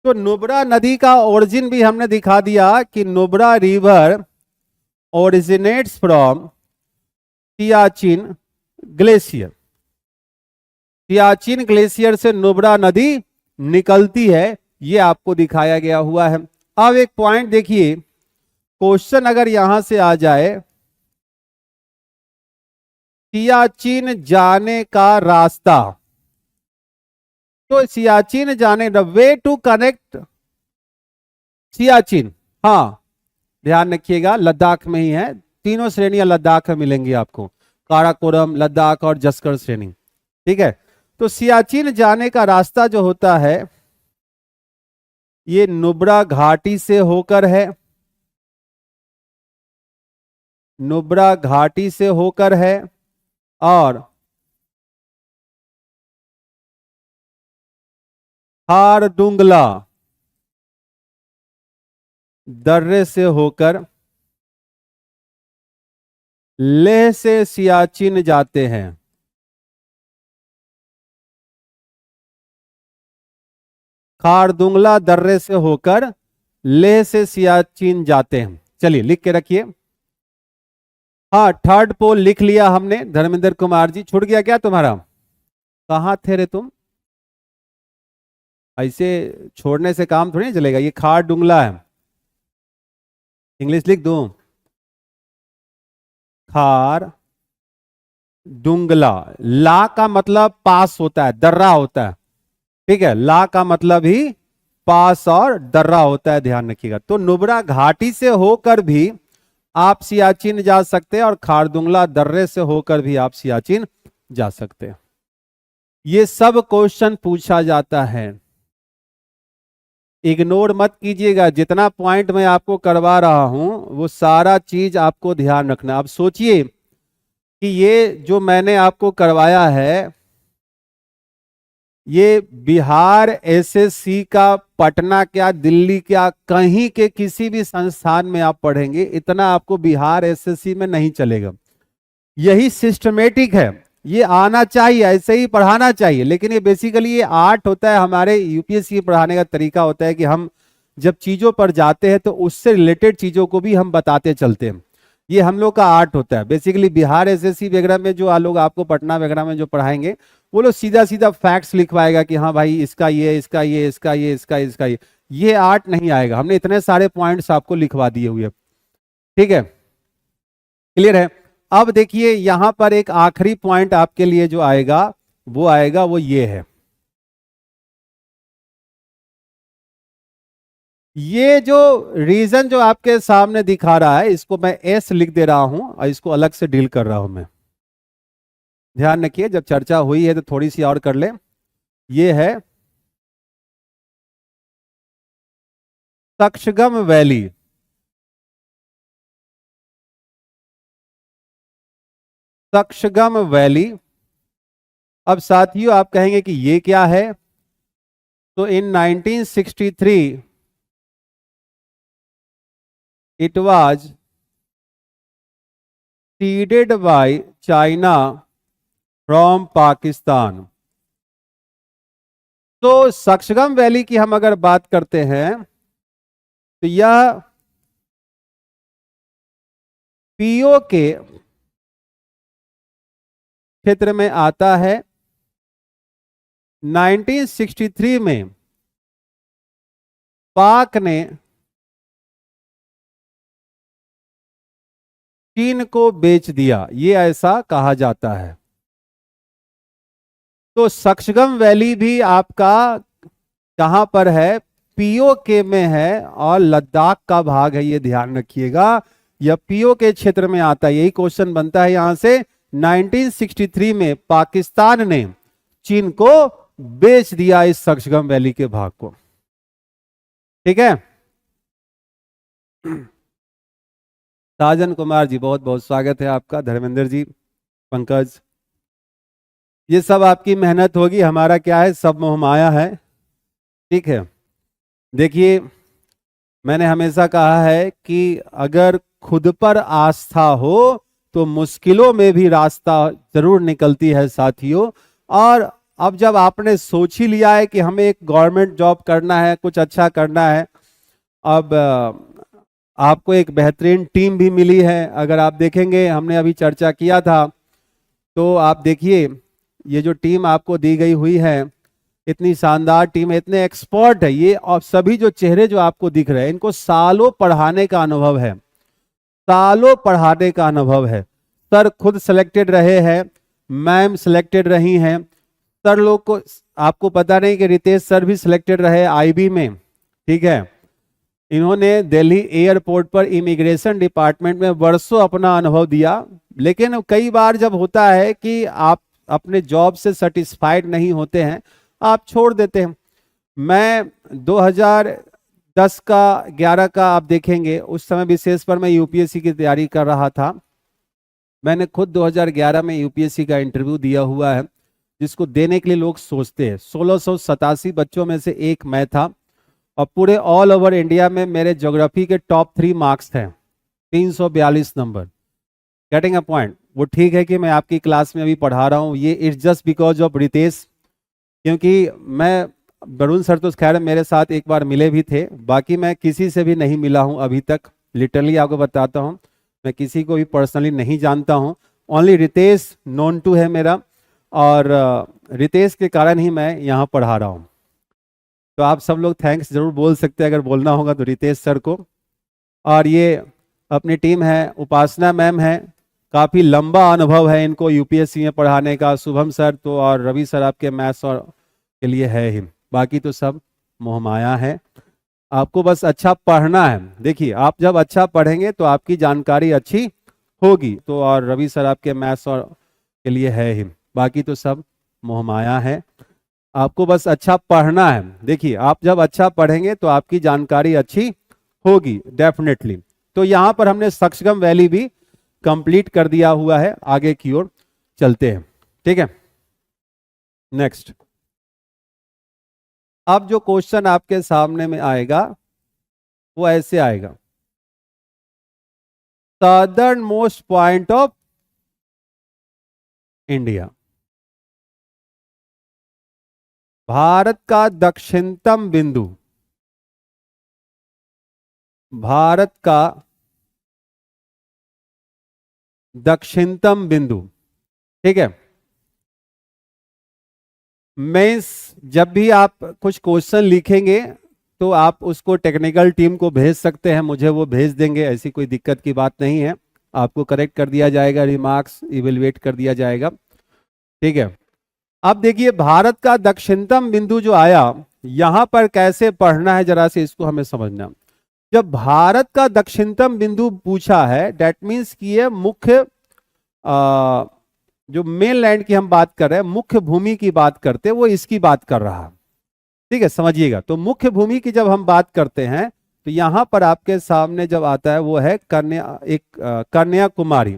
तो नुब्रा नदी का ओरिजिन भी हमने दिखा दिया कि Nubra river originates from Siachen glacier. Siachen glacier से नुब्रा नदी निकलती है, ये आपको दिखाया गया हुआ है। अब एक पॉइंट देखिए, क्वेश्चन अगर यहां से आ जाए, सियाचिन जाने का रास्ता, तो सियाचिन जाने, the way to connect Siachen, हाँ ध्यान रखिएगा, लद्दाख में ही है। तीनों श्रेणियां लद्दाख में मिलेंगी आपको, काराकोरम, लद्दाख और जस्कर श्रेणी। ठीक है, तो सियाचिन जाने का रास्ता जो होता है ये नुब्रा घाटी से होकर है, नुब्रा घाटी से होकर है, और खारदुंगला दर्रे से होकर लेह से सियाचिन जाते हैं। खारदुंगला दर्रे से होकर लेह से सियाचिन जाते हैं। चलिए लिख के रखिए। हाँ, थर्ड पोल लिख लिया हमने। धर्मेंद्र कुमार जी, छूट गया क्या तुम्हारा? कहाँ थे रे तुम? ऐसे छोड़ने से काम थोड़ी नहीं चलेगा। ये खारदुंगला है, इंग्लिश लिख दूं, खार डुंगला। ला का मतलब पास होता है, दर्रा होता है। ठीक है, ला का मतलब ही पास और दर्रा होता है, ध्यान रखिएगा। तो नुब्रा घाटी से होकर भी आप सियाचिन जा सकते हैं और खारदुंगला दर्रे से होकर भी आप सियाचिन जा सकते हैं। ये सब क्वेश्चन पूछा जाता है, इग्नोर मत कीजिएगा। जितना पॉइंट मैं आपको करवा रहा हूं वो सारा चीज आपको ध्यान रखना। अब सोचिए कि ये जो मैंने आपको करवाया है, ये बिहार एसएससी का, पटना क्या, दिल्ली क्या, कहीं के किसी भी संस्थान में आप पढ़ेंगे, इतना आपको बिहार एसएससी में नहीं चलेगा। यही सिस्टमेटिक है, ये आना चाहिए, ऐसे ही पढ़ाना चाहिए। लेकिन ये बेसिकली ये आर्ट होता है, हमारे यूपीएससी पढ़ाने का तरीका होता है कि हम जब चीजों पर जाते हैं तो उससे रिलेटेड चीजों को भी हम बताते चलते हैं। ये हम लोग का आर्ट होता है। बेसिकली बिहार एसएससी वगैरह में जो लोग आपको पटना वगैरह में जो पढ़ाएंगे, वो लोग सीधा सीधा फैक्ट्स लिखवाएगा कि हाँ भाई इसका ये, इसका ये, इसका ये, इसका ये आर्ट नहीं आएगा। हमने इतने सारे पॉइंट्स आपको लिखवा दिए हुए। ठीक है, क्लियर है। अब देखिए यहां पर एक आखिरी पॉइंट आपके लिए जो आएगा वो ये है। ये जो रीजन जो आपके सामने दिखा रहा है, इसको मैं एस लिख दे रहा हूं और इसको अलग से डील कर रहा हूं मैं। ध्यान रखिए, जब चर्चा हुई है तो थोड़ी सी और कर ले। ये है तक्षगम वैली। तक्षगम वैली। अब साथियों आप कहेंगे कि ये क्या है, तो इन 1963 it was ceded by China from Pakistan। तो सक्शगम वैली की हम अगर बात करते हैं तो यह पीओ के क्षेत्र में आता है। 1963 में पाक ने चीन को बेच दिया, ये ऐसा कहा जाता है। तो सक्शगम वैली भी आपका कहां पर है, पीओके में है और लद्दाख का भाग है, ये ध्यान रखिएगा। यह पीओके क्षेत्र में आता है। यही क्वेश्चन बनता है यहां से। 1963 में पाकिस्तान ने चीन को बेच दिया इस सक्शगम वैली के भाग को। ठीक है। साजन कुमार जी बहुत बहुत स्वागत है आपका, धर्मेंद्र जी, पंकज, ये सब आपकी मेहनत होगी, हमारा क्या है, सब मोह माया है। ठीक है, देखिए मैंने हमेशा कहा है कि अगर खुद पर आस्था हो तो मुश्किलों में भी रास्ता जरूर निकलती है साथियों। और अब जब आपने सोच ही लिया है कि हमें एक गवर्नमेंट जॉब करना है, कुछ अच्छा करना है, अब आपको एक बेहतरीन टीम भी मिली है। अगर आप देखेंगे, हमने अभी चर्चा किया था, तो आप देखिए ये जो टीम आपको दी गई हुई है, इतनी शानदार टीम है, इतने एक्सपर्ट है ये। और सभी जो चेहरे जो आपको दिख रहे हैं, इनको सालों पढ़ाने का अनुभव है, सालों पढ़ाने का अनुभव है। सर खुद सिलेक्टेड रहे हैं, मैम सिलेक्टेड रही हैं, सर लोग को आपको पता नहीं कि रितेश सर भी सिलेक्टेड रहे आईबी में। ठीक है, इन्होंने दिल्ली एयरपोर्ट पर इमिग्रेशन डिपार्टमेंट में वर्षों अपना अनुभव दिया। लेकिन कई बार जब होता है कि आप अपने जॉब से सेटिस्फाइड नहीं होते हैं, आप छोड़ देते हैं। मैं 2010 का 11 का आप देखेंगे, उस समय विशेष पर मैं यूपीएससी की तैयारी कर रहा था। मैंने खुद 2011 में यूपीएससी का इंटरव्यू दिया हुआ है, जिसको देने के लिए लोग सोचते हैं। 1687 बच्चों में से एक मैं था और पूरे ऑल ओवर इंडिया में मेरे ज्योग्राफी के टॉप 3 मार्क्स थे, 342 नंबर। Getting a point. वो ठीक है कि मैं आपकी क्लास में अभी पढ़ा रहा हूँ, ये it's just because of Ritesh, क्योंकि मैं, वरुण सर तो खैर मेरे साथ एक बार मिले भी थे, बाकी मैं किसी से भी नहीं मिला हूँ अभी तक। लिटरली आपको बताता हूँ, मैं किसी को भी पर्सनली नहीं जानता हूँ। ओनली रितेश नोन टू है मेरा, और रितेश के कारण ही मैं यहाँ पढ़ा रहा हूँ। तो आप सब लोग थैंक्स जरूर बोल सकते हैं, अगर बोलना होगा तो रितेश सर को। और ये अपनी टीम है, उपासना मैम है, काफी लंबा अनुभव है इनको यूपीएससी में पढ़ाने का। शुभम सर तो और रवि सर आपके मैथ्स और के लिए है ही, बाकी तो सब मोहमाया है। आपको बस अच्छा पढ़ना है। देखिए आप जब अच्छा पढ़ेंगे तो आपकी जानकारी अच्छी होगी। तो और रवि सर आपके मैथ्स और के लिए है ही, बाकी तो सब मोहमाया है। आपको बस अच्छा पढ़ना है। देखिए आप जब अच्छा पढ़ेंगे तो आपकी जानकारी अच्छी होगी डेफिनेटली। तो यहां पर हमने सक्सगम वैली भी कंप्लीट कर दिया हुआ है। आगे की ओर चलते हैं, ठीक है। नेक्स्ट, अब जो क्वेश्चन आपके सामने में आएगा वो ऐसे आएगा, southern most point of India, Bharat का दक्षिणतम बिंदु, भारत का दक्षिणतम बिंदु, ठीक है। मीन्स जब भी आप कुछ क्वेश्चन लिखेंगे तो आप उसको टेक्निकल टीम को भेज सकते हैं, मुझे वो भेज देंगे, ऐसी कोई दिक्कत की बात नहीं है। आपको करेक्ट कर दिया जाएगा, रिमार्क्स इवेलुएट कर दिया जाएगा, ठीक है। अब देखिए भारत का दक्षिणतम बिंदु जो आया, यहां पर कैसे पढ़ना है जरा से इसको हमें समझना। जब भारत का दक्षिणतम बिंदु पूछा है, डेट मीन्स कि ये मुख्य जो मेन लैंड की हम बात कर रहे हैं, मुख्य भूमि की बात करते हैं, वो इसकी बात कर रहा है, ठीक है, समझिएगा। तो मुख्य भूमि की जब हम बात करते हैं तो यहां पर आपके सामने जब आता है वो है कन्याकुमारी।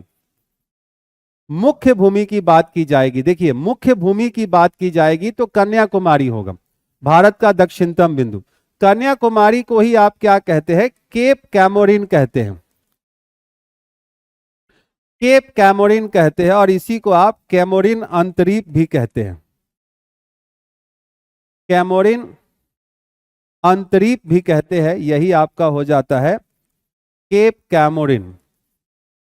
मुख्य भूमि की बात की जाएगी, देखिए मुख्य भूमि की बात की जाएगी तो कन्याकुमारी होगा भारत का दक्षिणतम बिंदु। कन्याकुमारी को ही आप क्या कहते हैं, केप कैमोरिन कहते हैं, केप कैमोरिन कहते हैं, और इसी को आप कैमोरिन अंतरीप भी कहते हैं, कैमोरिन अंतरीप भी कहते हैं। यही आपका हो जाता है केप कैमोरिन।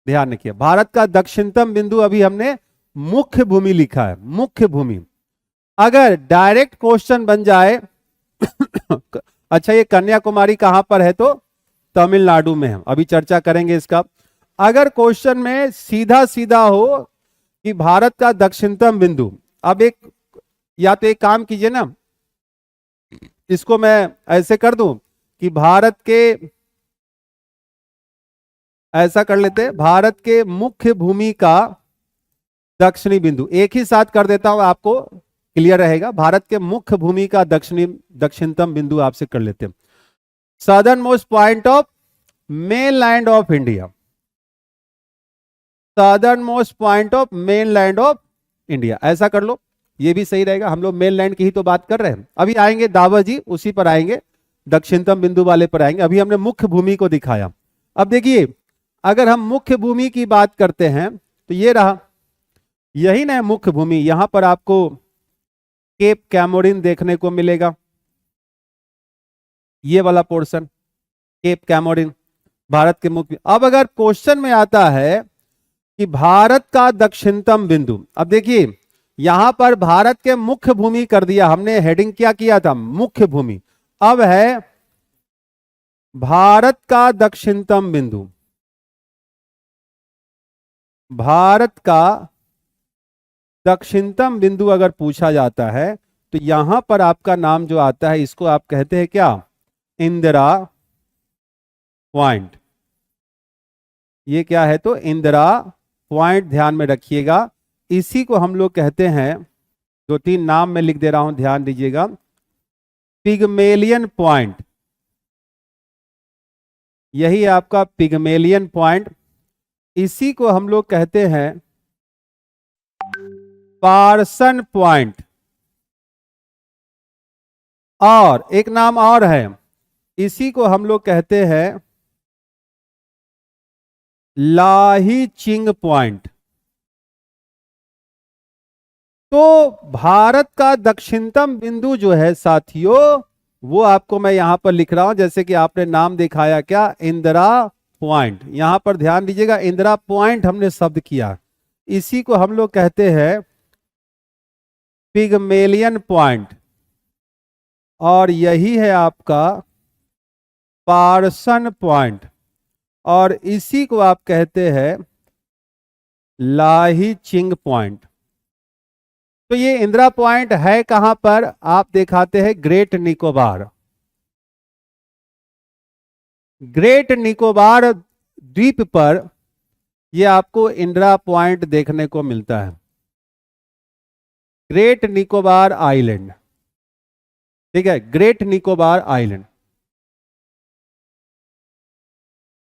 ध्यान रखिए, भारत का दक्षिणतम बिंदु अभी हमने मुख्य भूमि लिखा है, मुख्य भूमि। अगर डायरेक्ट क्वेश्चन बन जाए अच्छा ये कन्याकुमारी कहां पर है, तो तमिलनाडु में है, अभी चर्चा करेंगे इसका। अगर क्वेश्चन में सीधा सीधा हो कि भारत का दक्षिणतम बिंदु, अब एक या तो एक काम कीजिए ना, इसको मैं ऐसे कर दूं कि भारत के, ऐसा कर लेते हैं, भारत के मुख्य भूमि का दक्षिणी बिंदु, एक ही साथ कर देता हूं, आपको क्लियर रहेगा। भारत के मुख्य भूमि का दक्षिणतम बिंदु आपसे कर लेते हैं, southern most point of main land of India, southern most point of main land of India, ऐसा कर लो, ये भी सही रहेगा। हम लोग मेन लैंड की ही तो बात कर रहे हैं। अभी आएंगे दावा जी, उसी पर आएंगे, दक्षिणतम बिंदु वाले पर आएंगे। अभी हमने मुख्य भूमि को दिखाया। अब देखिए अगर हम मुख्य भूमि की बात करते हैं तो ये रहा, यही ना मुख्य भूमि। यहां पर आपको केप कैमोरिन देखने को मिलेगा, ये वाला पोर्शन केप कैमोरिन भारत के मुख्य। अब अगर क्वेश्चन में आता है कि भारत का दक्षिणतम बिंदु, अब देखिए यहां पर भारत के मुख्य भूमि कर दिया हमने, हेडिंग क्या किया था, मुख्य भूमि। अब है भारत का दक्षिणतम बिंदु, भारत का दक्षिणतम बिंदु अगर पूछा जाता है तो यहां पर आपका नाम जो आता है, इसको आप कहते हैं क्या, इंदिरा पॉइंट। ये क्या है, तो इंदिरा पॉइंट, ध्यान में रखिएगा। इसी को हम लोग कहते हैं, दो तीन नाम मैं लिख दे रहा हूं, ध्यान दीजिएगा, पिगमेलियन पॉइंट। यही है आपका पिगमेलियन पॉइंट। इसी को हम लोग कहते हैं पार्सन पॉइंट। और एक नाम और है, इसी को हम लोग कहते हैं लाही चिंग पॉइंट। तो भारत का दक्षिणतम बिंदु जो है साथियों, वो आपको मैं यहां पर लिख रहा हूं, जैसे कि आपने नाम दिखाया क्या, इंदिरा पॉइंट। यहां पर ध्यान दीजिएगा, इंदिरा पॉइंट हमने शब्द किया, इसी को हम लोग कहते हैं पिगमेलियन पॉइंट। और यही है आपका पार्सन पॉइंट, और इसी को आप कहते हैं लाहीचिंग पॉइंट। तो ये इंदिरा पॉइंट है कहां पर, आप दिखाते हैं ग्रेट निकोबार। ग्रेट निकोबार द्वीप पर ये आपको इंदिरा पॉइंट देखने को मिलता है, ग्रेट निकोबार आइलैंड। ठीक है, ग्रेट निकोबार आइलैंड।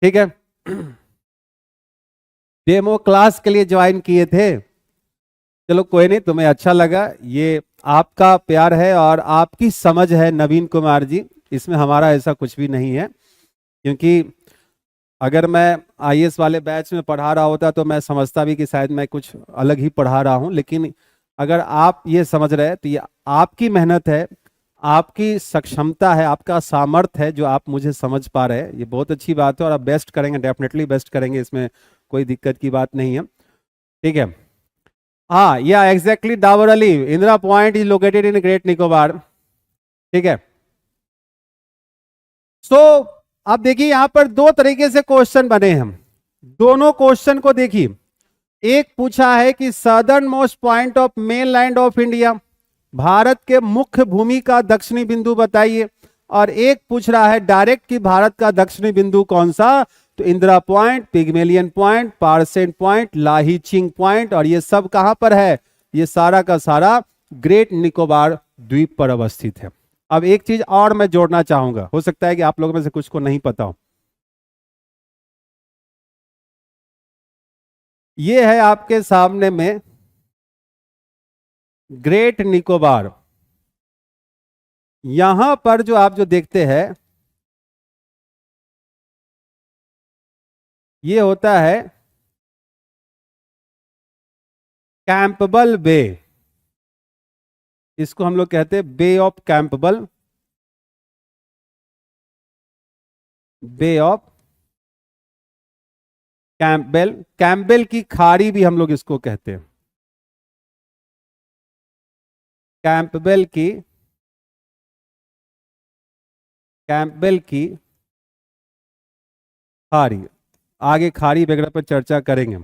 ठीक है, डेमो क्लास के लिए ज्वाइन किए थे, चलो कोई नहीं, तुम्हें अच्छा लगा, ये आपका प्यार है और आपकी समझ है नवीन कुमार जी, इसमें हमारा ऐसा कुछ भी नहीं है। क्योंकि अगर मैं आईएएस वाले बैच में पढ़ा रहा होता तो मैं समझता भी कि शायद मैं कुछ अलग ही पढ़ा रहा हूं, लेकिन अगर आप ये समझ रहे हैं तो ये आपकी मेहनत है, आपकी सक्षमता है, आपका सामर्थ्य है जो आप मुझे समझ पा रहे हैं, ये बहुत अच्छी बात है और आप बेस्ट करेंगे, डेफिनेटली बेस्ट करेंगे, इसमें कोई दिक्कत की बात नहीं है। ठीक है, हाँ, या exactly Dabur Ali, Indira point is located in great Nicobar. ठीक है, सो अब देखिए यहां पर दो तरीके से क्वेश्चन बने हैं, दोनों क्वेश्चन को देखिए। एक पूछा है कि southern most point of main land of India, Bharat के मुख्य भूमि का दक्षिणी बिंदु बताइए, और एक पूछ रहा है डायरेक्ट कि भारत का दक्षिणी बिंदु कौन सा, तो Indira point, Pygmalion point, Parsons point, Lahiching point, और ये सब कहां पर है, ये सारा का सारा ग्रेट निकोबार द्वीप पर अवस्थित है। अब एक चीज और मैं जोड़ना चाहूंगा, हो सकता है कि आप लोगों में से कुछ को नहीं पता हो, ये है आपके सामने में ग्रेट निकोबार। यहां पर जो आप जो देखते हैं ये होता है कैंपबेल बे, इसको हम लोग कहते हैं bay of Campbell, bay of Campbell, Campbell की खाड़ी भी हम लोग इसको कहते हैं, कैंपबेल की, कैंपबेल की खाड़ी, आगे खाड़ी वगैरह पर चर्चा करेंगे।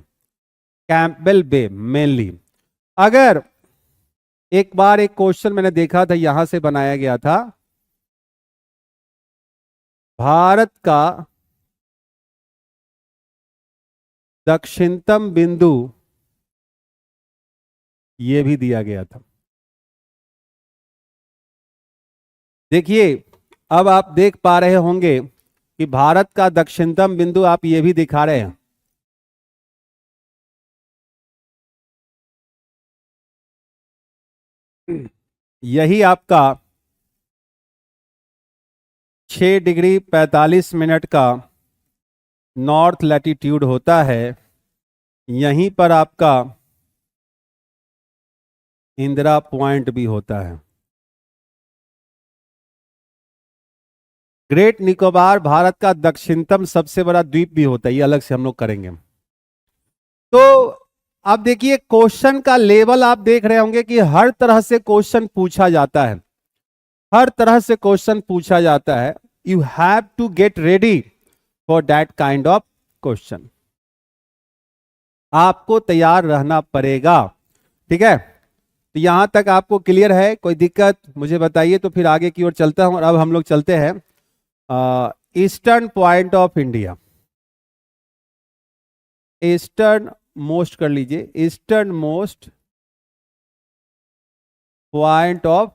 कैंपबेल बे मेनली, अगर एक बार एक क्वेश्चन मैंने देखा था, यहां से बनाया गया था, भारत का दक्षिणतम बिंदु, यह भी दिया गया था। देखिए अब आप देख पा रहे होंगे कि भारत का दक्षिणतम बिंदु आप ये भी दिखा रहे हैं, यही आपका 6 डिग्री 45 मिनट का नॉर्थ लैटिट्यूड होता है, यहीं पर आपका इंदिरा पॉइंट भी होता है। ग्रेट निकोबार भारत का दक्षिणतम सबसे बड़ा द्वीप भी होता है, ये अलग से हम लोग करेंगे। तो अब देखिए क्वेश्चन का लेवल आप देख रहे होंगे कि हर तरह से क्वेश्चन पूछा जाता है, हर तरह से क्वेश्चन पूछा जाता है, you have to get ready for that kind of question, आपको तैयार रहना पड़ेगा। ठीक है, तो यहां तक आपको क्लियर है, कोई दिक्कत मुझे बताइए, तो फिर आगे की ओर चलता हूं। और अब हम लोग चलते हैं eastern point of India, eastern most कर लीजिए, eastern most point of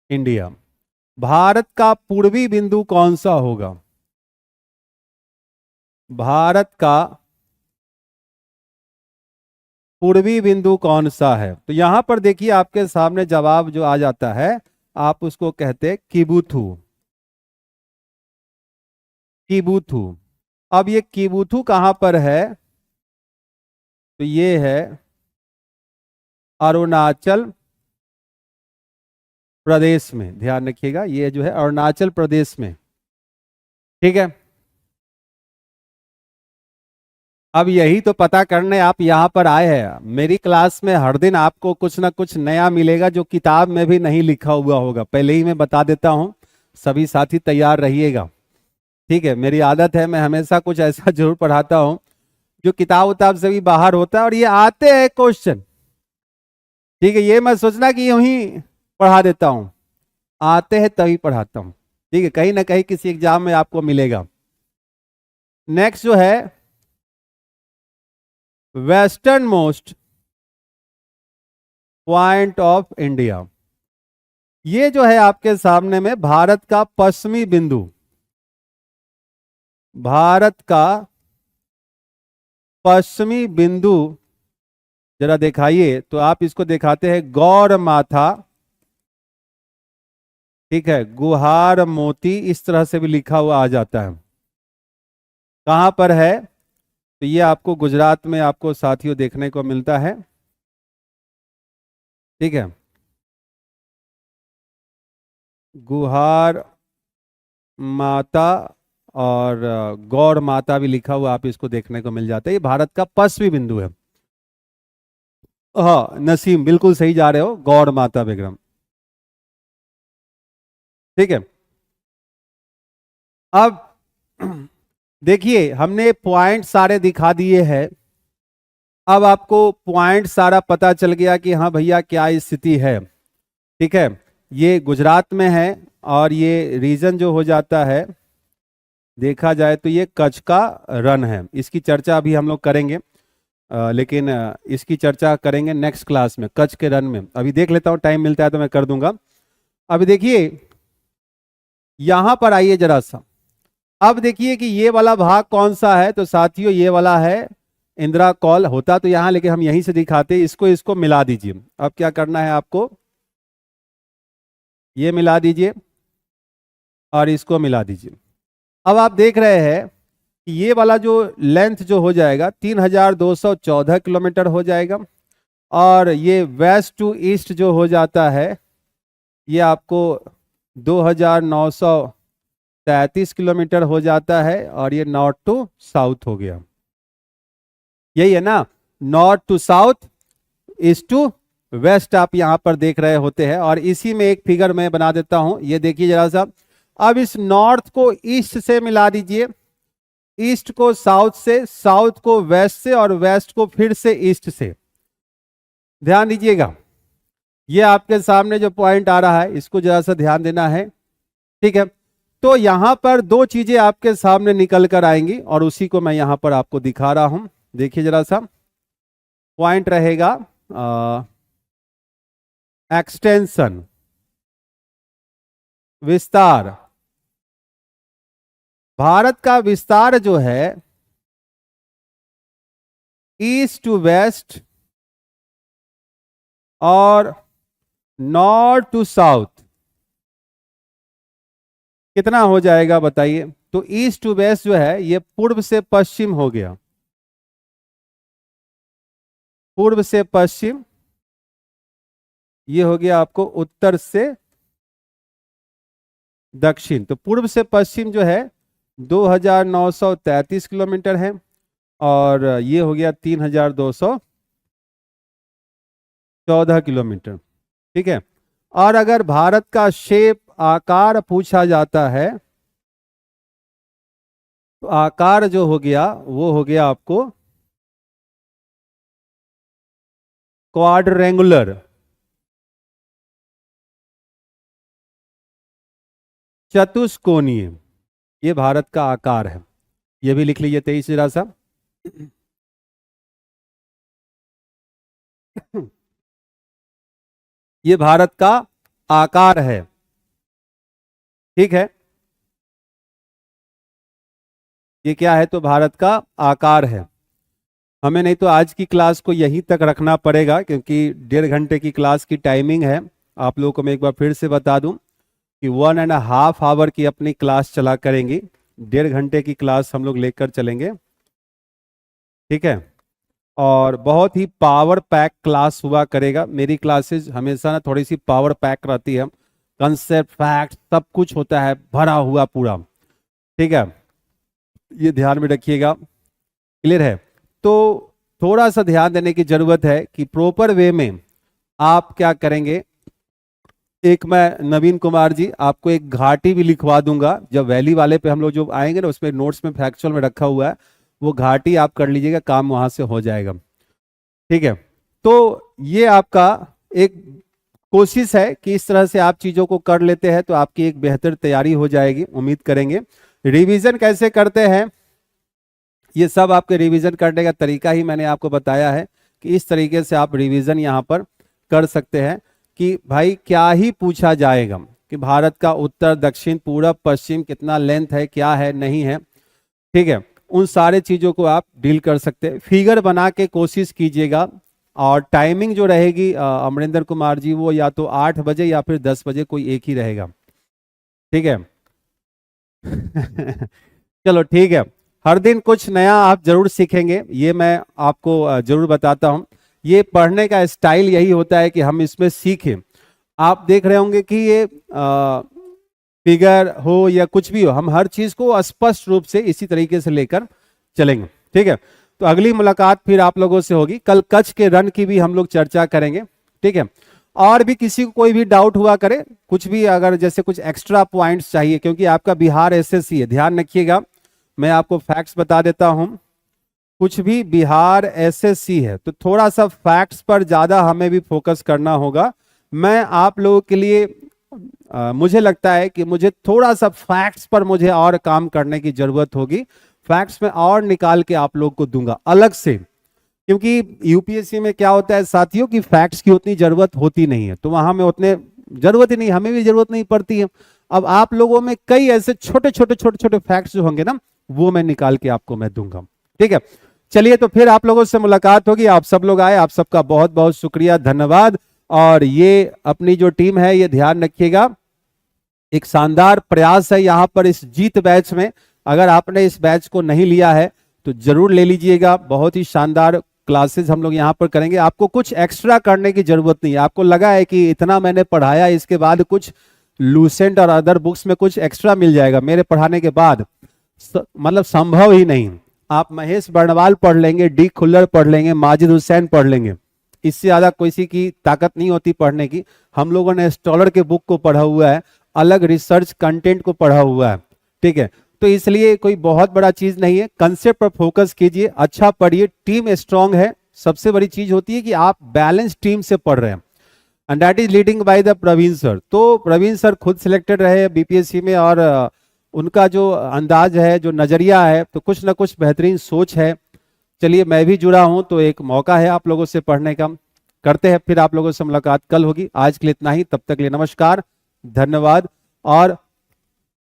India, Bharat का पूर्वी बिंदु कौन सा होगा, भारत का पूर्वी बिंदु कौन सा है, तो यहां पर देखिए आपके सामने जवाब जो आ जाता है, आप उसको कहते हैं किबुथु, किबुथु। अब ये किबुथु कहां पर है, तो ये है अरुणाचल प्रदेश में, ध्यान रखिएगा ये जो है अरुणाचल प्रदेश में। ठीक है, अब यही तो पता करने आप यहां पर आए हैं, मेरी क्लास में हर दिन आपको कुछ ना कुछ नया मिलेगा जो किताब में भी नहीं लिखा हुआ होगा, पहले ही मैं बता देता हूं, सभी साथी तैयार रहिएगा। ठीक है, मेरी आदत है मैं हमेशा कुछ ऐसा जरूर पढ़ाता हूं जो किताब उताब से भी बाहर होता है, और ये आते हैं क्वेश्चन। ठीक है, ये मत सोचना कि यूं ही पढ़ा देता हूं, आते हैं तभी पढ़ाता हूं। ठीक है, कहीं ना कहीं किसी एग्जाम में आपको मिलेगा। नेक्स्ट जो है western most point of India. ये जो है आपके सामने में भारत का पश्चिमी बिंदु, भारत का पश्चिमी बिंदु जरा दिखाइए। तो आप इसको दिखाते हैं गौर माथा, ठीक है, गुहार मोती, इस तरह से भी लिखा हुआ आ जाता है। कहां पर है? तो ये आपको गुजरात में आपको साथियों देखने को मिलता है। ठीक है, गुहार माता और गौर माता भी लिखा हुआ आप इसको देखने को मिल जाता है। ये भारत का पश्चिमी बिंदु है। हाँ नसीम, बिल्कुल सही जा रहे हो, गौर माता विक्रम। ठीक है, अब देखिए हमने पॉइंट सारे दिखा दिए हैं। अब आपको पॉइंट सारा पता चल गया कि हाँ भैया क्या स्थिति है। ठीक है, ये गुजरात में है और ये रीजन जो हो जाता है देखा जाए तो ये कच्छ का रण है। इसकी चर्चा अभी हम लोग करेंगे, लेकिन इसकी चर्चा करेंगे नेक्स्ट क्लास में, कच्छ के रण में। अभी देख लेता हूँ, टाइम मिलता है तो मैं कर दूंगा। अभी देखिए यहां पर आइए जरा सा। अब देखिए कि ये वाला भाग कौन सा है, तो साथियों ये वाला है इंदिरा कॉल। होता तो यहां, लेकिन हम यहीं से दिखाते। इसको मिला दीजिए। अब क्या करना है आपको, ये मिला दीजिए और इसको मिला दीजिए। अब आप देख रहे हैं कि ये वाला जो लेंथ जो हो जाएगा 3214 किलोमीटर हो जाएगा, और ये वेस्ट टू ईस्ट जो हो जाता है ये आपको 2933 किलोमीटर हो जाता है, और ये नॉर्थ टू साउथ हो गया। यही है ना, north to south, east to west आप यहां पर देख रहे होते हैं। और इसी में एक फिगर मैं बना देता हूं, ये देखिए जरा सा। अब इस नॉर्थ को ईस्ट से मिला दीजिए, ईस्ट को साउथ से, साउथ को वेस्ट से, और वेस्ट को फिर से ईस्ट से। ध्यान दीजिएगा, ये आपके सामने जो पॉइंट आ रहा है इसको जरा सा ध्यान देना है। ठीक है, तो यहां पर दो चीजें आपके सामने निकल कर आएंगी और उसी को मैं यहां पर आपको दिखा रहा हूं। देखिए जरा सा, पॉइंट रहेगा एक्सटेंशन, विस्तार। भारत का विस्तार जो है ईस्ट टू वेस्ट और नॉर्थ टू साउथ कितना हो जाएगा बताइए। तो ईस्ट टू वेस्ट जो है ये पूर्व से पश्चिम हो गया, पूर्व से पश्चिम, ये हो गया आपको उत्तर से दक्षिण। तो पूर्व से पश्चिम जो है 2933 किलोमीटर है, और ये हो गया 3214 किलोमीटर। ठीक है, और अगर भारत का शेप आकार पूछा जाता है तो आकार जो हो गया वो हो गया आपको क्वाड्रेंगुलर, चतुष्कोणीय। ये भारत का आकार है, ये भी लिख लीजिए 23 जरा सा। ये भारत का आकार है। ठीक है, ये क्या है, तो भारत का आकार है। हमें नहीं तो आज की क्लास को यहीं तक रखना पड़ेगा, क्योंकि 1.5 घंटे की क्लास की टाइमिंग है। आप लोगों को मैं एक बार फिर से बता दूं कि 1.5 आवर की अपनी क्लास चला करेंगी, 1.5 घंटे की क्लास हम लोग लेकर चलेंगे। ठीक है, और बहुत ही पावर पैक क्लास हुआ करेगा। मेरी क्लासेस हमेशा ना थोड़ी सी पावर पैक रहती है, कंसेप्ट फैक्ट सब कुछ होता है भरा हुआ पूरा। ठीक है, ये ध्यान में रखिएगा। क्लियर है? तो थोड़ा सा ध्यान देने की जरूरत है कि प्रॉपर वे में आप क्या करेंगे। एक मैं नवीन कुमार जी आपको एक घाटी भी लिखवा दूंगा, जब वैली वाले पे हम लोग जो आएंगे ना उसमें नोट्स में फैक्चुअल में रखा हुआ है, वो घाटी आप कर लीजिएगा, काम वहां से हो जाएगा। ठीक है, तो ये आपका एक कोशिश है कि इस तरह से आप चीजों को कर लेते हैं तो आपकी एक बेहतर तैयारी हो जाएगी, उम्मीद करेंगे। रिवीजन कैसे करते हैं, ये सब आपके रिवीजन करने का तरीका ही मैंने आपको बताया है कि इस तरीके से आप रिवीजन यहाँ पर कर सकते हैं कि भाई क्या ही पूछा जाएगा कि भारत का उत्तर दक्षिण पूरब पश्चिम कितना लेंथ है, क्या है नहीं है। ठीक है, उन सारे चीजों को आप डील कर सकते हैं। फिगर बना के कोशिश कीजिएगा, और टाइमिंग जो रहेगी अमरिंदर कुमार जी, वो या तो 8 बजे या फिर 10 बजे, कोई एक ही रहेगा। ठीक है चलो ठीक है, हर दिन कुछ नया आप जरूर सीखेंगे, ये मैं आपको जरूर बताता हूं। ये पढ़ने का स्टाइल यही होता है कि हम इसमें सीखें। आप देख रहे होंगे कि ये फिगर हो या कुछ भी हो, हम हर चीज को स्पष्ट रूप से इसी तरीके से लेकर चलेंगे। ठीक है, तो अगली मुलाकात फिर आप लोगों से होगी। कल कच्छ के रण की भी हम लोग चर्चा करेंगे। ठीक है, और भी किसी को कोई भी डाउट हुआ करे, कुछ भी अगर जैसे कुछ एक्स्ट्रा पॉइंट्स चाहिए, क्योंकि आपका बिहार एसएससी है, ध्यान रखिएगा, मैं आपको फैक्ट्स बता देता हूं। कुछ भी बिहार एसएससी है तो थोड़ा सा फैक्ट्स पर ज्यादा हमें भी फोकस करना होगा। मैं आप लोगों के लिए मुझे लगता है कि मुझे थोड़ा सा फैक्ट्स पर मुझे और काम करने की जरूरत होगी। फैक्ट्स में और निकाल के आप लोग को दूंगा अलग से, क्योंकि यूपीएससी में क्या होता है साथियों कि फैक्ट्स की उतनी जरूरत होती नहीं है, तो वहां में उतने जरूरत ही नहीं, हमें भी जरूरत नहीं पड़ती है। अब आप लोगों में कई ऐसे छोटे छोटे छोटे छोटे फैक्ट्स जो होंगे ना, वो मैं निकाल के आपको मैं दूंगा। ठीक है, चलिए तो फिर आप लोगों से मुलाकात होगी। आप सब लोग आए, आप सबका बहुत बहुत शुक्रिया, धन्यवाद। और ये अपनी जो टीम है, ये ध्यान रखिएगा, एक शानदार प्रयास है यहाँ पर इस जीत बैच में। अगर आपने इस बैच को नहीं लिया है तो जरूर ले लीजिएगा, बहुत ही शानदार क्लासेस हम लोग यहाँ पर करेंगे। आपको कुछ एक्स्ट्रा करने की जरूरत नहीं है। आपको लगा है कि इतना मैंने पढ़ाया, इसके बाद कुछ लूसेंट और अदर बुक्स में कुछ एक्स्ट्रा मिल जाएगा मेरे पढ़ाने के बाद, मतलब संभव ही नहीं। आप महेश बर्णवाल पढ़ लेंगे, डी खुल्लर पढ़ लेंगे, माजिद हुसैन पढ़ लेंगे, इससे ज्यादा किसी की ताकत नहीं होती पढ़ने की। हम लोगों ने स्टॉलर के बुक को पढ़ा हुआ है, अलग रिसर्च कंटेंट को पढ़ा हुआ है। ठीक है, तो इसलिए कोई बहुत बड़ा चीज नहीं है। कंसेप्ट पर फोकस कीजिए, अच्छा पढ़िए, टीम स्ट्रांग है। सबसे बड़ी चीज होती है कि आप बैलेंस टीम से पढ़ रहे हैं, and that is leading by the Praveen sir. तो प्रवीण सर खुद सिलेक्टेड रहे बीपीएससी में, और उनका जो अंदाज है, जो नजरिया है, तो कुछ ना कुछ बेहतरीन सोच है। चलिए, मैं भी जुड़ा हूं तो एक मौका है आप लोगों से पढ़ने का। करते हैं फिर आप लोगों से मुलाकात कल होगी। आज के लिए इतना ही, तब तक के लिए नमस्कार, धन्यवाद। और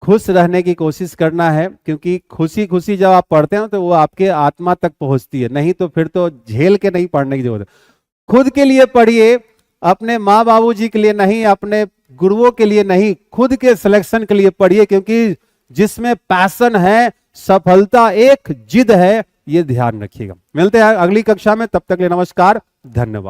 खुश रहने की कोशिश करना है, क्योंकि खुशी खुशी जब आप पढ़ते हैं तो वो आपके आत्मा तक पहुंचती है, नहीं तो फिर तो झेल के नहीं पढ़ने की जरूरत है। खुद के लिए पढ़िए, अपने माँ बाबूजी के लिए नहीं, अपने गुरुओं के लिए नहीं, खुद के सिलेक्शन के लिए पढ़िए, क्योंकि जिसमें पैशन है, सफलता एक जिद है, ये ध्यान रखिएगा। मिलते हैं अगली कक्षा में, तब तक के लिए नमस्कार, धन्यवाद।